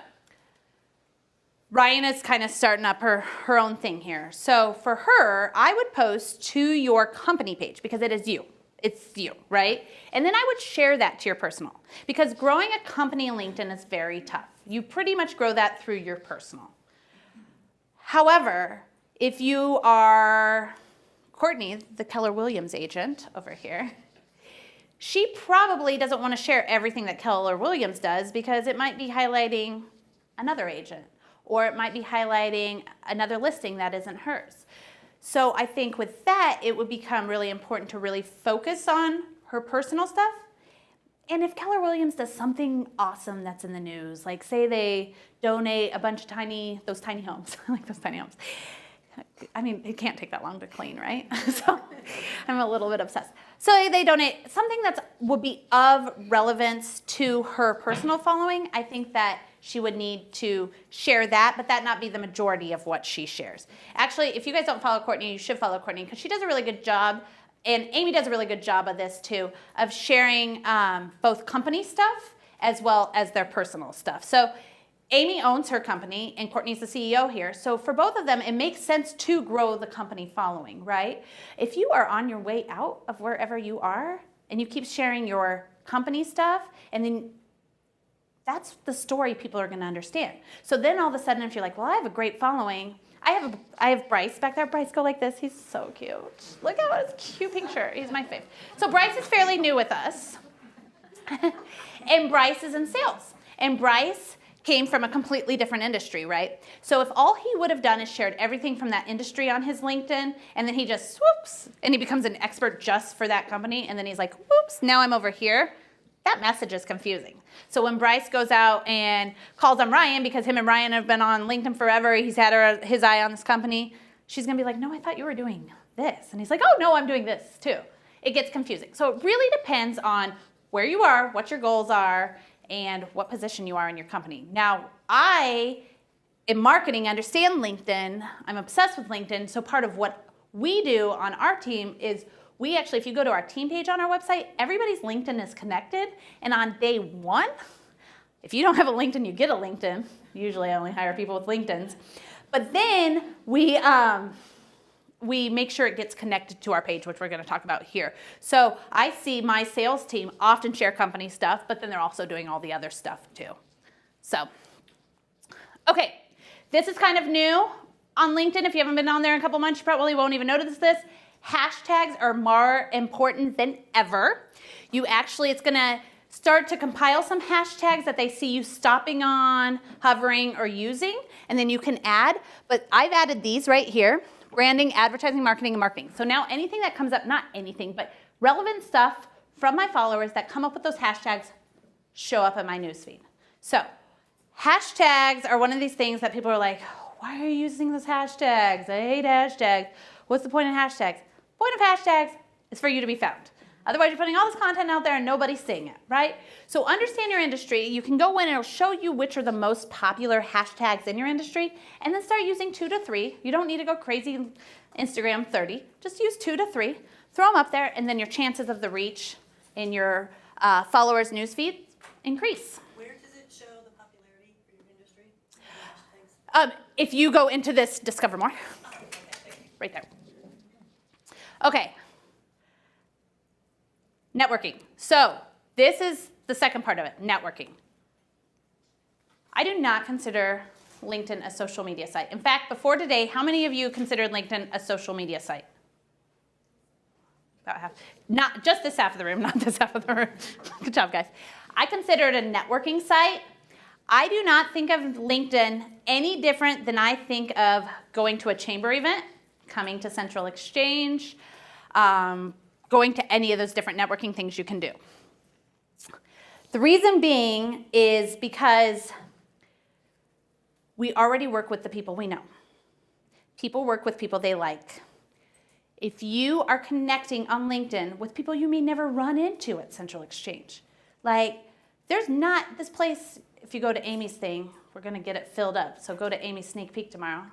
Ryan is kind of starting up her own thing here. So for her, I would post to your company page because it is you. It's you, right? And then I would share that to your personal, because growing a company in LinkedIn is very tough. You pretty much grow that through your personal. However, if you are Courtney, the Keller Williams agent over here, she probably doesn't want to share everything that Keller Williams does because it might be highlighting another agent, or it might be highlighting another listing that isn't hers. So I think with that, it would become really important to really focus on her personal stuff. And if Keller Williams does something awesome that's in the news, like say they donate a bunch of those tiny homes, I like those tiny homes. I mean, it can't take that long to clean, right? So I'm a little bit obsessed. So they donate something that would be of relevance to her personal following. I think that she would need to share that, but that not be the majority of what she shares. Actually, if you guys don't follow Courtney, you should follow Courtney because she does a really good job, and Amy does a really good job of this too, of sharing both company stuff as well as their personal stuff. So Amy owns her company and Courtney's the CEO here. So for both of them, it makes sense to grow the company following, right? If you are on your way out of wherever you are and you keep sharing your company stuff, and then that's the story people are going to understand. So then all of a sudden, if you're like, well, I have a great following. I have Bryce back there. Bryce, go like this. He's so cute. Look at his cute pink shirt. He's my favorite. So Bryce is fairly new with us. And Bryce is in sales. And Bryce came from a completely different industry, right? So if all he would have done is shared everything from that industry on his LinkedIn, and then he just swoops, and he becomes an expert just for that company, and then he's like, whoops, now I'm over here, that message is confusing. So when Bryce goes out and calls on Ryan, because him and Ryan have been on LinkedIn forever, he's had his eye on this company, she's gonna be like, no, I thought you were doing this. And he's like, oh, no, I'm doing this too. It gets confusing. So it really depends on where you are, what your goals are, and what position you are in your company. Now, I, in marketing, understand LinkedIn. I'm obsessed with LinkedIn. So part of what we do on our team is we actually, if you go to our team page on our website, everybody's LinkedIn is connected. And on day one, if you don't have a LinkedIn, you get a LinkedIn. Usually I only hire people with LinkedIns. But then we make sure it gets connected to our page, which we're going to talk about here. So I see my sales team often share company stuff, but then they're also doing all the other stuff too. So, okay, this is kind of new on LinkedIn. If you haven't been on there in a couple months, you probably won't even notice this. Hashtags are more important than ever. It's going to start to compile some hashtags that they see you stopping on, hovering, or using, and then you can add. But I've added these right here: branding, advertising, marketing, and marketing. So now anything that comes up, not anything, but relevant stuff from my followers that come up with those hashtags show up in my newsfeed. So hashtags are one of these things that people are like, why are you using those hashtags? I hate hashtags. What's the point of hashtags? Point of hashtags is for you to be found. Otherwise, you're putting all this content out there and nobody's seeing it, right? So understand your industry. You can go in and it'll show you which are the most popular hashtags in your industry, and then start using 2 to 3. You don't need to go crazy Instagram 30. Just use 2 to 3. Throw them up there, and then your chances of the reach in your followers' newsfeed increase. Where does it show the popularity for your industry? Hashtags? If you go into this Discover More, right there. Okay. Networking. So this is the second part of it, networking. I do not consider LinkedIn a social media site. In fact, before today, how many of you considered LinkedIn a social media site? About half. Not just this half of the room, not this half of the room. Good job, guys. I consider it a networking site. I do not think of LinkedIn any different than I think of going to a chamber event, coming to Central Exchange, going to any of those different networking things you can do. The reason being is because we already work with the people we know. People work with people they like. If you are connecting on LinkedIn with people you may never run into at Central Exchange, like there's not this place, if you go to Amy's thing, we're gonna get it filled up, so go to Amy's sneak peek tomorrow.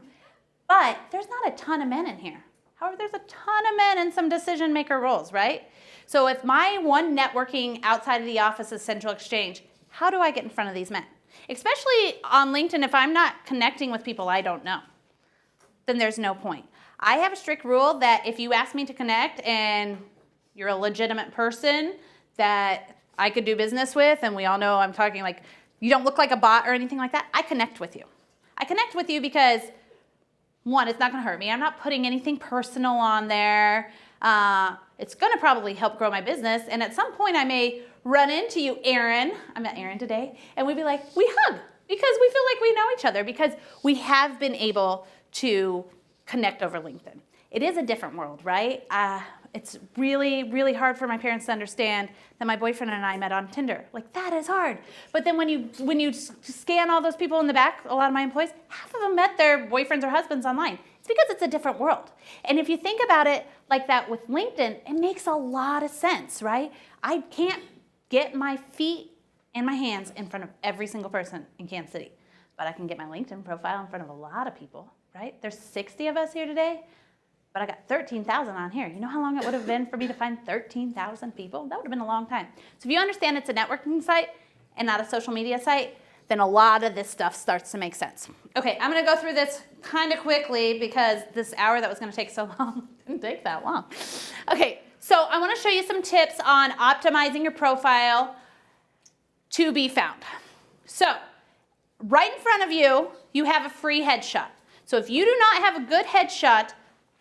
But there's not a ton of men in here. However, there's a ton of men in some decision maker roles, right? So if my one networking outside of the office is Central Exchange, how do I get in front of these men? Especially on LinkedIn, if I'm not connecting with people I don't know, then there's no point. I have a strict rule that if you ask me to connect and you're a legitimate person that I could do business with, and we all know I'm talking like, you don't look like a bot or anything like that, I connect with you. I connect with you because, one, it's not gonna hurt me. I'm not putting anything personal on there. It's gonna probably help grow my business, and at some point I may run into you, Erin. I met Erin today, and we'd be like, we hug, because we feel like we know each other, because we have been able to connect over LinkedIn. It is a different world, right? It's really, really hard for my parents to understand that my boyfriend and I met on Tinder. Like, that is hard. But then when you scan all those people in the back, a lot of my employees, half of them met their boyfriends or husbands online. It's because it's a different world. And if you think about it like that with LinkedIn, it makes a lot of sense, right? I can't get my feet and my hands in front of every single person in Kansas City, but I can get my LinkedIn profile in front of a lot of people, right? There's 60 of us here today, but I got 13,000 on here. You know how long it would have been for me to find 13,000 people? That would have been a long time. So if you understand it's a networking site and not a social media site, then a lot of this stuff starts to make sense. Okay, I'm gonna go through this kind of quickly because this hour that was gonna take so long didn't take that long. Okay, so I wanna show you some tips on optimizing your profile to be found. So, right in front of you, you have a free headshot. So if you do not have a good headshot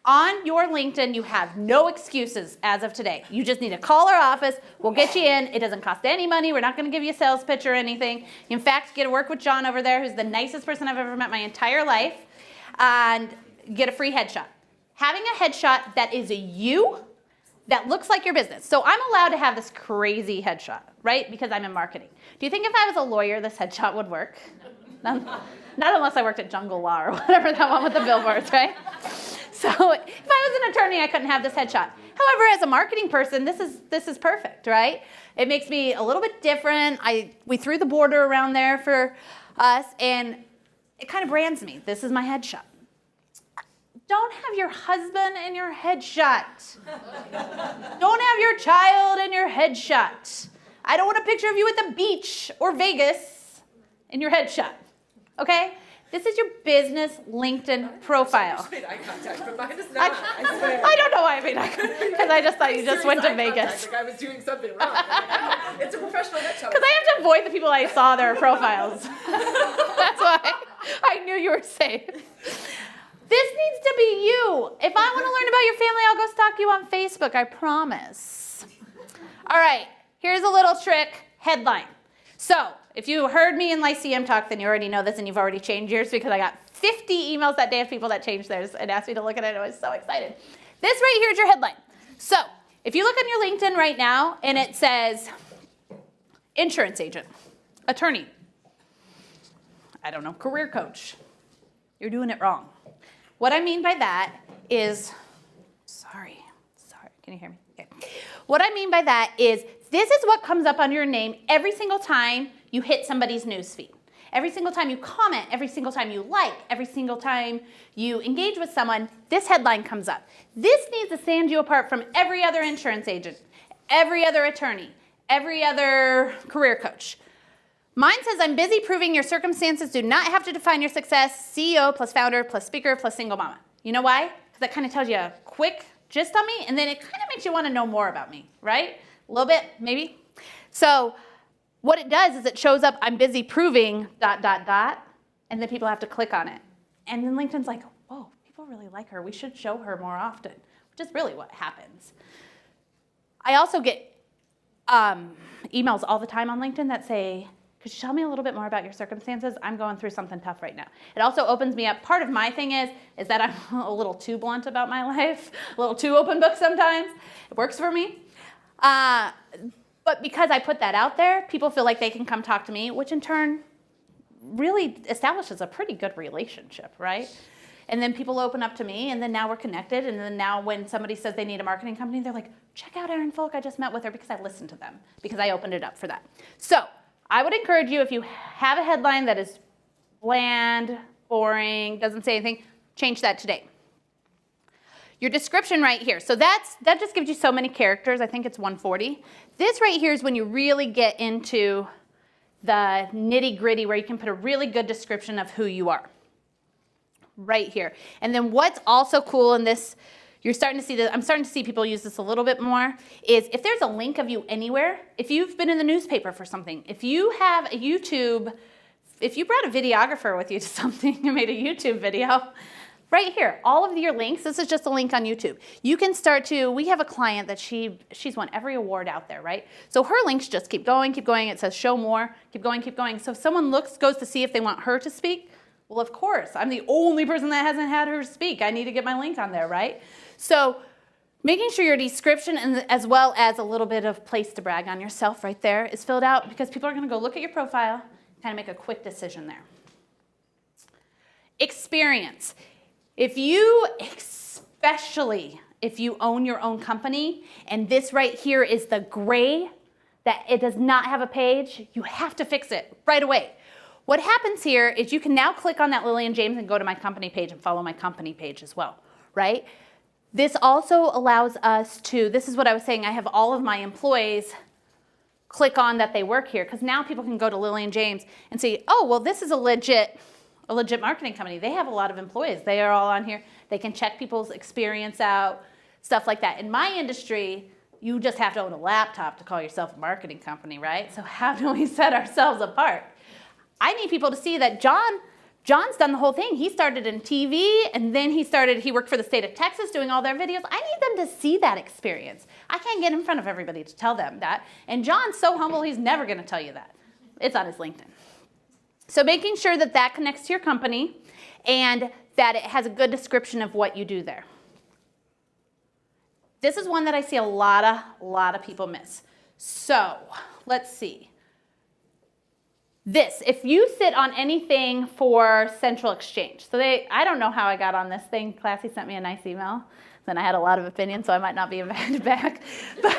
on your LinkedIn, you have no excuses as of today. You just need to call our office. We'll get you in. It doesn't cost any money. We're not going to give you a sales pitch or anything. In fact, get to work with John over there, who's the nicest person I've ever met my entire life, and get a free headshot. Having a headshot that is you, that looks like your business. So I'm allowed to have this crazy headshot, right? Because I'm in marketing. Do you think if I was a lawyer, this headshot would work? Not unless I worked at Jungle Law or whatever, that one with the billboards, right? So if I was an attorney, I couldn't have this headshot. However, as a marketing person, this is perfect, right? It makes me a little bit different. We threw the border around there for us, and it kind of brands me. This is my headshot. Don't have your husband in your headshot. Don't have your child in your headshot. I don't want a picture of you at the beach or Vegas in your headshot, okay? This is your business LinkedIn profile. I just made eye contact, but mine is not. I don't know why I made eye contact, because I just thought you just went to Vegas. Like I was doing something wrong. It's a professional headshot. Because I have to avoid the people I saw their profiles. That's why I knew you were safe. This needs to be you. If I want to learn about your family, I'll go stalk you on Facebook, I promise. All right, here's a little trick, headline. So, if you heard me in Lyceum talk, then you already know this and you've already changed yours, because I got 50 emails that day of people that changed theirs and asked me to look at it. I was so excited. This right here is your headline. So, if you look on your LinkedIn right now and it says insurance agent, attorney, I don't know, career coach, you're doing it wrong. What I mean by that is, sorry, can you hear me? Okay. What I mean by that is this is what comes up under your name every single time you hit somebody's newsfeed. Every single time you comment, every single time you like, every single time you engage with someone, this headline comes up. This needs to stand you apart from every other insurance agent, every other attorney, every other career coach. Mine says, I'm busy proving your circumstances do not have to define your success, CEO plus founder plus speaker plus single mama. You know why? Because that kind of tells you a quick gist on me, and then it kind of makes you want to know more about me, right? A little bit, maybe. So what it does is it shows up, I'm busy proving ... and then people have to click on it. And then LinkedIn's like, whoa, people really like her. We should show her more often, which is really what happens. I also get emails all the time on LinkedIn that say, could you tell me a little bit more about your circumstances? I'm going through something tough right now. It also opens me up. Part of my thing is that I'm a little too blunt about my life, a little too open book sometimes. It works for me. But because I put that out there, people feel like they can come talk to me, which in turn really establishes a pretty good relationship, right? And then people open up to me, and then now we're connected. And then now when somebody says they need a marketing company, they're like, check out Erin Fulk. I just met with her because I listened to them, because I opened it up for that. So I would encourage you, if you have a headline that is bland, boring, doesn't say anything, change that today. Your description right here. So that just gives you so many characters. I think it's 140. This right here is when you really get into the nitty-gritty, where you can put a really good description of who you are. Right here. And then what's also cool in this, you're starting to see that, I'm starting to see people use this a little bit more, is if there's a link of you anywhere, if you've been in the newspaper for something, if you have a YouTube, if you brought a videographer with you to something and made a YouTube video, right here, all of your links, this is just a link on YouTube. You can start to, we have a client that she's won every award out there, right? So her links just keep going. It says show more, keep going. So if someone goes to see if they want her to speak, well, of course, I'm the only person that hasn't had her speak. I need to get my link on there, right? So making sure your description, and as well as a little bit of place to brag on yourself right there, is filled out, because people are going to go look at your profile, kind of make a quick decision there. Experience. Especially if you own your own company, and this right here is the gray, that it does not have a page, you have to fix it right away. What happens here is you can now click on that Lillian James and go to my company page and follow my company page as well, right? This also allows us to, this is what I was saying, I have all of my employees click on that they work here, because now people can go to Lillian James and see, oh, well, this is a legit marketing company. They have a lot of employees. They are all on here. They can check people's experience out, stuff like that. In my industry, you just have to own a laptop to call yourself a marketing company, right? So how do we set ourselves apart? I need people to see that John's done the whole thing. He started in TV, and then he worked for the state of Texas doing all their videos. I need them to see that experience. I can't get in front of everybody to tell them that. And John's so humble, he's never going to tell you that. It's on his LinkedIn. So making sure that that connects to your company and that it has a good description of what you do there. This is one that I see a lot of people miss. So let's see. This, if you sit on anything for Central Exchange. So I don't know how I got on this thing. Classy sent me a nice email. Then I had a lot of opinions, so I might not be invited back. But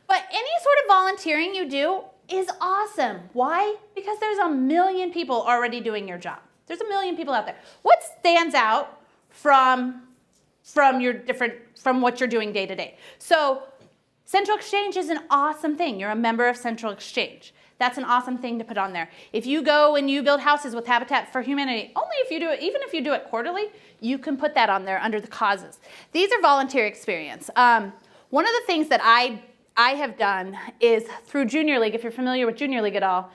any sort of volunteering you do is awesome. Why? Because there's a million people already doing your job. There's a million people out there. What stands out from what you're doing day to day? So Central Exchange is an awesome thing. You're a member of Central Exchange. That's an awesome thing to put on there. If you go and you build houses with Habitat for Humanity, only if you do it, even if you do it quarterly, you can put that on there under the causes. These are volunteer experience. One of the things that I have done is through Junior League, if you're familiar with Junior League at all,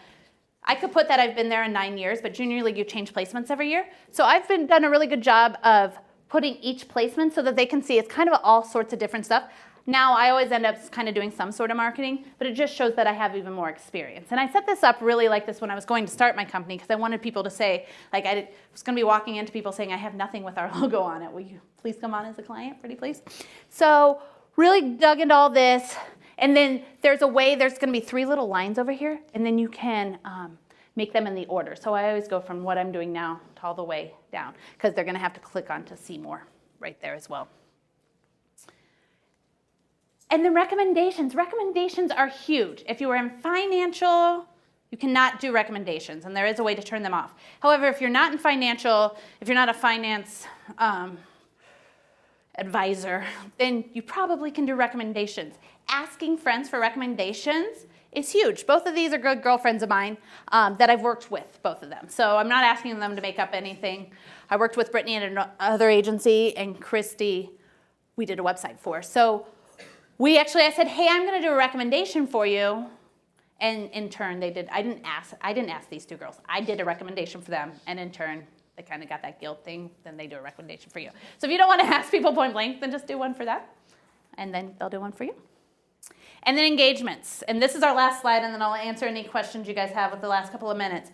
I could put that I've been there in 9 years, but Junior League, you change placements every year. So I've done a really good job of putting each placement so that they can see it's kind of all sorts of different stuff. Now, I always end up kind of doing some sort of marketing, but it just shows that I have even more experience. And I set this up really like this when I was going to start my company, because I wanted people to say, like, I was going to be walking into people saying, I have nothing with our logo on it. Will you please come on as a client, pretty please? So really dug into all this. And then there's going to be 3 little lines over here, and then you can make them in the order. So I always go from what I'm doing now to all the way down, because they're going to have to click on to see more right there as well. And then recommendations. Recommendations are huge. If you are in financial, you cannot do recommendations, and there is a way to turn them off. However, if you're not in financial, if you're not a finance advisor, then you probably can do recommendations. Asking friends for recommendations is huge. Both of these are good girlfriends of mine that I've worked with, both of them. So I'm not asking them to make up anything. I worked with Brittany at another agency, and Christy, we did a website for. So I said, hey, I'm going to do a recommendation for you. And in turn, they did. I didn't ask these two girls. I did a recommendation for them. And in turn, they kind of got that guilt thing. Then they do a recommendation for you. So if you don't want to ask people point blank, then just do one for them. And then they'll do one for you. And then engagements. And this is our last slide, and then I'll answer any questions you guys have with the last couple of minutes.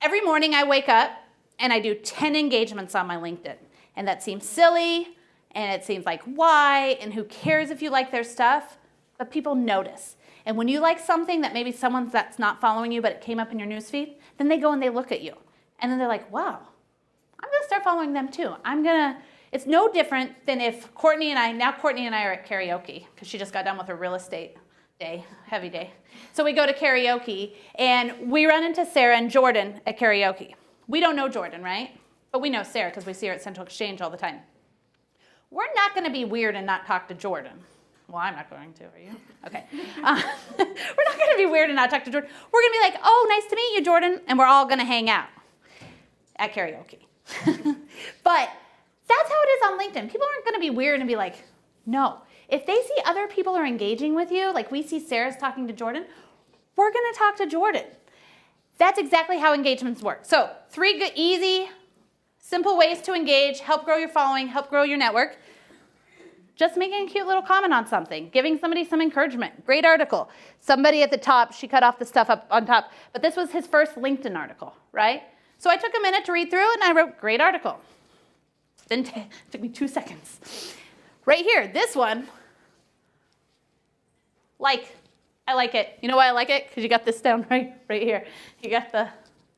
Every morning I wake up, and I do 10 engagements on my LinkedIn. And that seems silly, and it seems like, why? And who cares if you like their stuff? But people notice. And when you like something that maybe someone that's not following you, but it came up in your newsfeed, then they go and they look at you. And then they're like, wow, I'm going to start following them too. It's no different than if Courtney and I are at karaoke, because she just got done with her real estate day, heavy day. So we go to karaoke, and we run into Sarah and Jordan at karaoke. We don't know Jordan, right? But we know Sarah because we see her at Central Exchange all the time. We're not going to be weird and not talk to Jordan. Well, I'm not going to, are you? Okay. We're not going to be weird and not talk to Jordan. We're going to be like, oh, nice to meet you, Jordan, and we're all going to hang out at karaoke. But that's how it is on LinkedIn. People aren't going to be weird and be like, no. If they see other people are engaging with you, like we see Sarah's talking to Jordan, we're going to talk to Jordan. That's exactly how engagements work. So 3 good, easy, simple ways to engage, help grow your following, help grow your network. Just making a cute little comment on something, giving somebody some encouragement. Great article. Somebody at the top, she cut off the stuff up on top, but this was his first LinkedIn article, right? So I took a minute to read through it, and I wrote, great article. It took me 2 seconds. Right here, this one, I like it. You know why I like it? Because you got this down right here. You got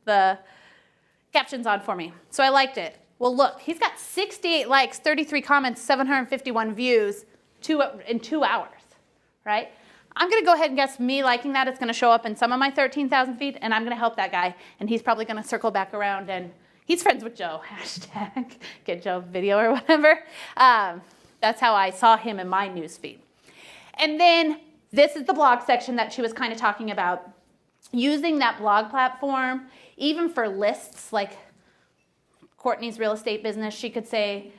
the captions on for me. So I liked it. Well, look, he's got 68 likes, 33 comments, 751 views in 2 hours, right? I'm going to go ahead and guess me liking that. It's going to show up in some of my 13,000 feet, and I'm going to help that guy. And he's probably going to circle back around, and he's friends with Joe. Hashtag get Joe video or whatever. That's how I saw him in my news feed. And then this is the blog section that she was kind of talking about. Using that blog platform, even for lists like Courtney's real estate business, she could say,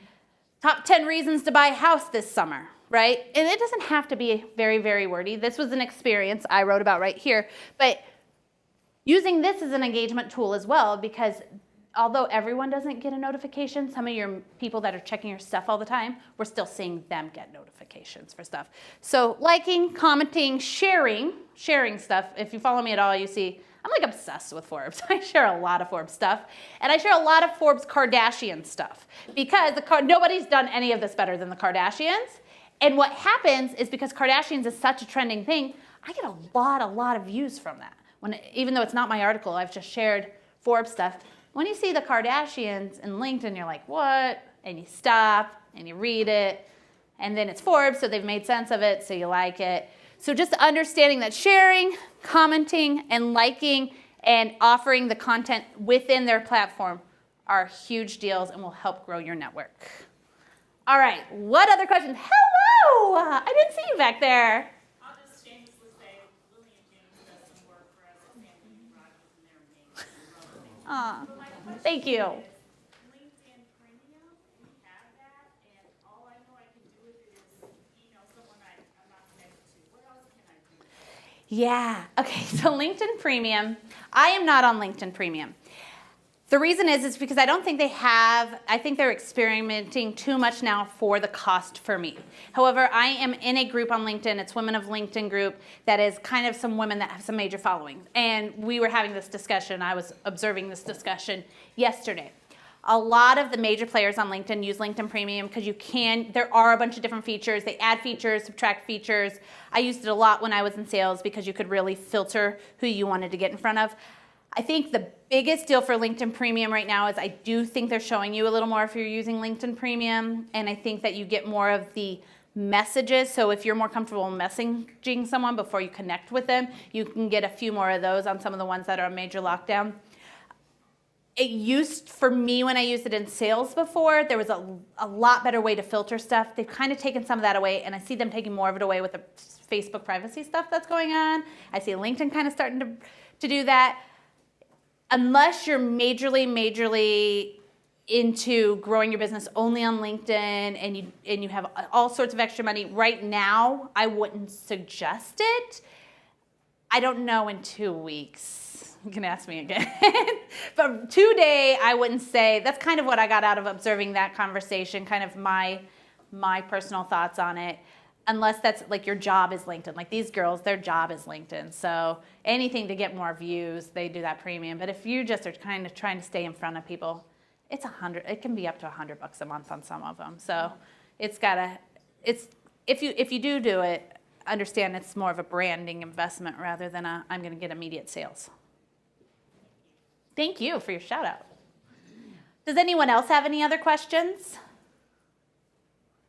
top 10 reasons to buy a house this summer, right? And it doesn't have to be very, very wordy. This was an experience I wrote about right here. But using this as an engagement tool as well, because although everyone doesn't get a notification, some of your people that are checking your stuff all the time, we're still seeing them get notifications for stuff. So liking, commenting, sharing stuff. If you follow me at all, you see I'm like obsessed with Forbes. I share a lot of Forbes stuff. And I share a lot of Forbes Kardashian stuff because nobody's done any of this better than the Kardashians. And what happens is because Kardashians is such a trending thing, I get a lot of views from that. Even though it's not my article, I've just shared Forbes stuff. When you see the Kardashians in LinkedIn, you're like, what? And you stop and you read it. And then it's Forbes, so they've made sense of it, so you like it. So just understanding that sharing, commenting, and liking, and offering the content within their platform are huge deals and will help grow your network. All right, what other questions? Hello! I didn't see you back there. I'll just shamelessly say, Lillian James does some work for us at Family Rogers, and they're amazing. Aw, But my question thank you. is, LinkedIn Premium, we have that, and all I know I can do with it is email someone I'm not connected to. What else can I do? Yeah, okay, so LinkedIn Premium, I am not on LinkedIn Premium. The reason is because I don't think I think they're experimenting too much now for the cost for me. However, I am in a group on LinkedIn, it's Women of LinkedIn group, that is kind of some women that have some major following. And we were having this discussion, I was observing this discussion yesterday. A lot of the major players on LinkedIn use LinkedIn Premium because there are a bunch of different features. They add features, subtract features. I used it a lot when I was in sales because you could really filter who you wanted to get in front of. I think the biggest deal for LinkedIn Premium right now is I do think they're showing you a little more if you're using LinkedIn Premium, and I think that you get more of the messages. So if you're more comfortable messaging someone before you connect with them, you can get a few more of those on some of the ones that are on major lockdown. It used, for me, when I used it in sales before, there was a lot better way to filter stuff. They've kind of taken some of that away, and I see them taking more of it away with the Facebook privacy stuff that's going on. I see LinkedIn kind of starting to do that. Unless you're majorly into growing your business only on LinkedIn and you have all sorts of extra money, right now, I wouldn't suggest it. I don't know in 2 weeks. You can ask me again. But today, I wouldn't say, that's kind of what I got out of observing that conversation, kind of my personal thoughts on it. Unless that's like your job is LinkedIn. Like these girls, their job is LinkedIn. So anything to get more views, they do that premium. But if you just are kind of trying to stay in front of people, it can be up to $100 a month on some of them. So if you do it, understand it's more of a branding investment rather than I'm going to get immediate sales. Thank you for your shout out. Does anyone else have any other questions?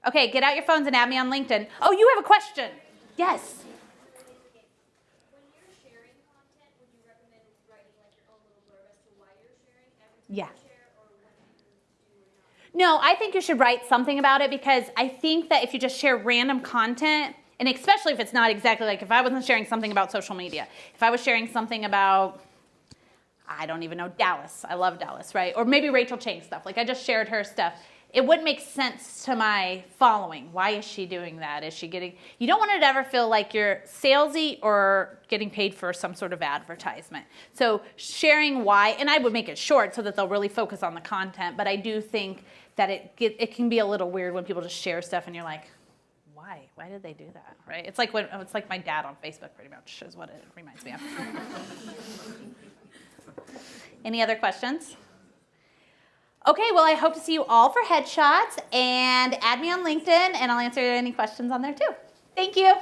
Okay, get out your phones and add me on LinkedIn. Oh, you have a question. Yes. When you're sharing content, would you recommend writing like your own little blurb as to why you're sharing everything Yeah. you share, or when you do or not? No, I think you should write something about it because I think that if you just share random content, and especially if it's not exactly like if I wasn't sharing something about social media, if I was sharing something about, I don't even know, Dallas. I love Dallas, right? Or maybe Rachel Chang stuff. Like I just shared her stuff. It wouldn't make sense to my following. Why is she doing that? Is she getting, you don't want it to ever feel like you're salesy or getting paid for some sort of advertisement. So sharing why, and I would make it short so that they'll really focus on the content, but I do think that it can be a little weird when people just share stuff and you're like, why? Why did they do that, right? It's like my dad on Facebook pretty much is what it reminds me of. Any other questions? Okay, well, I hope to see you all for headshots, and add me on LinkedIn, and I'll answer any questions on there too. Thank you.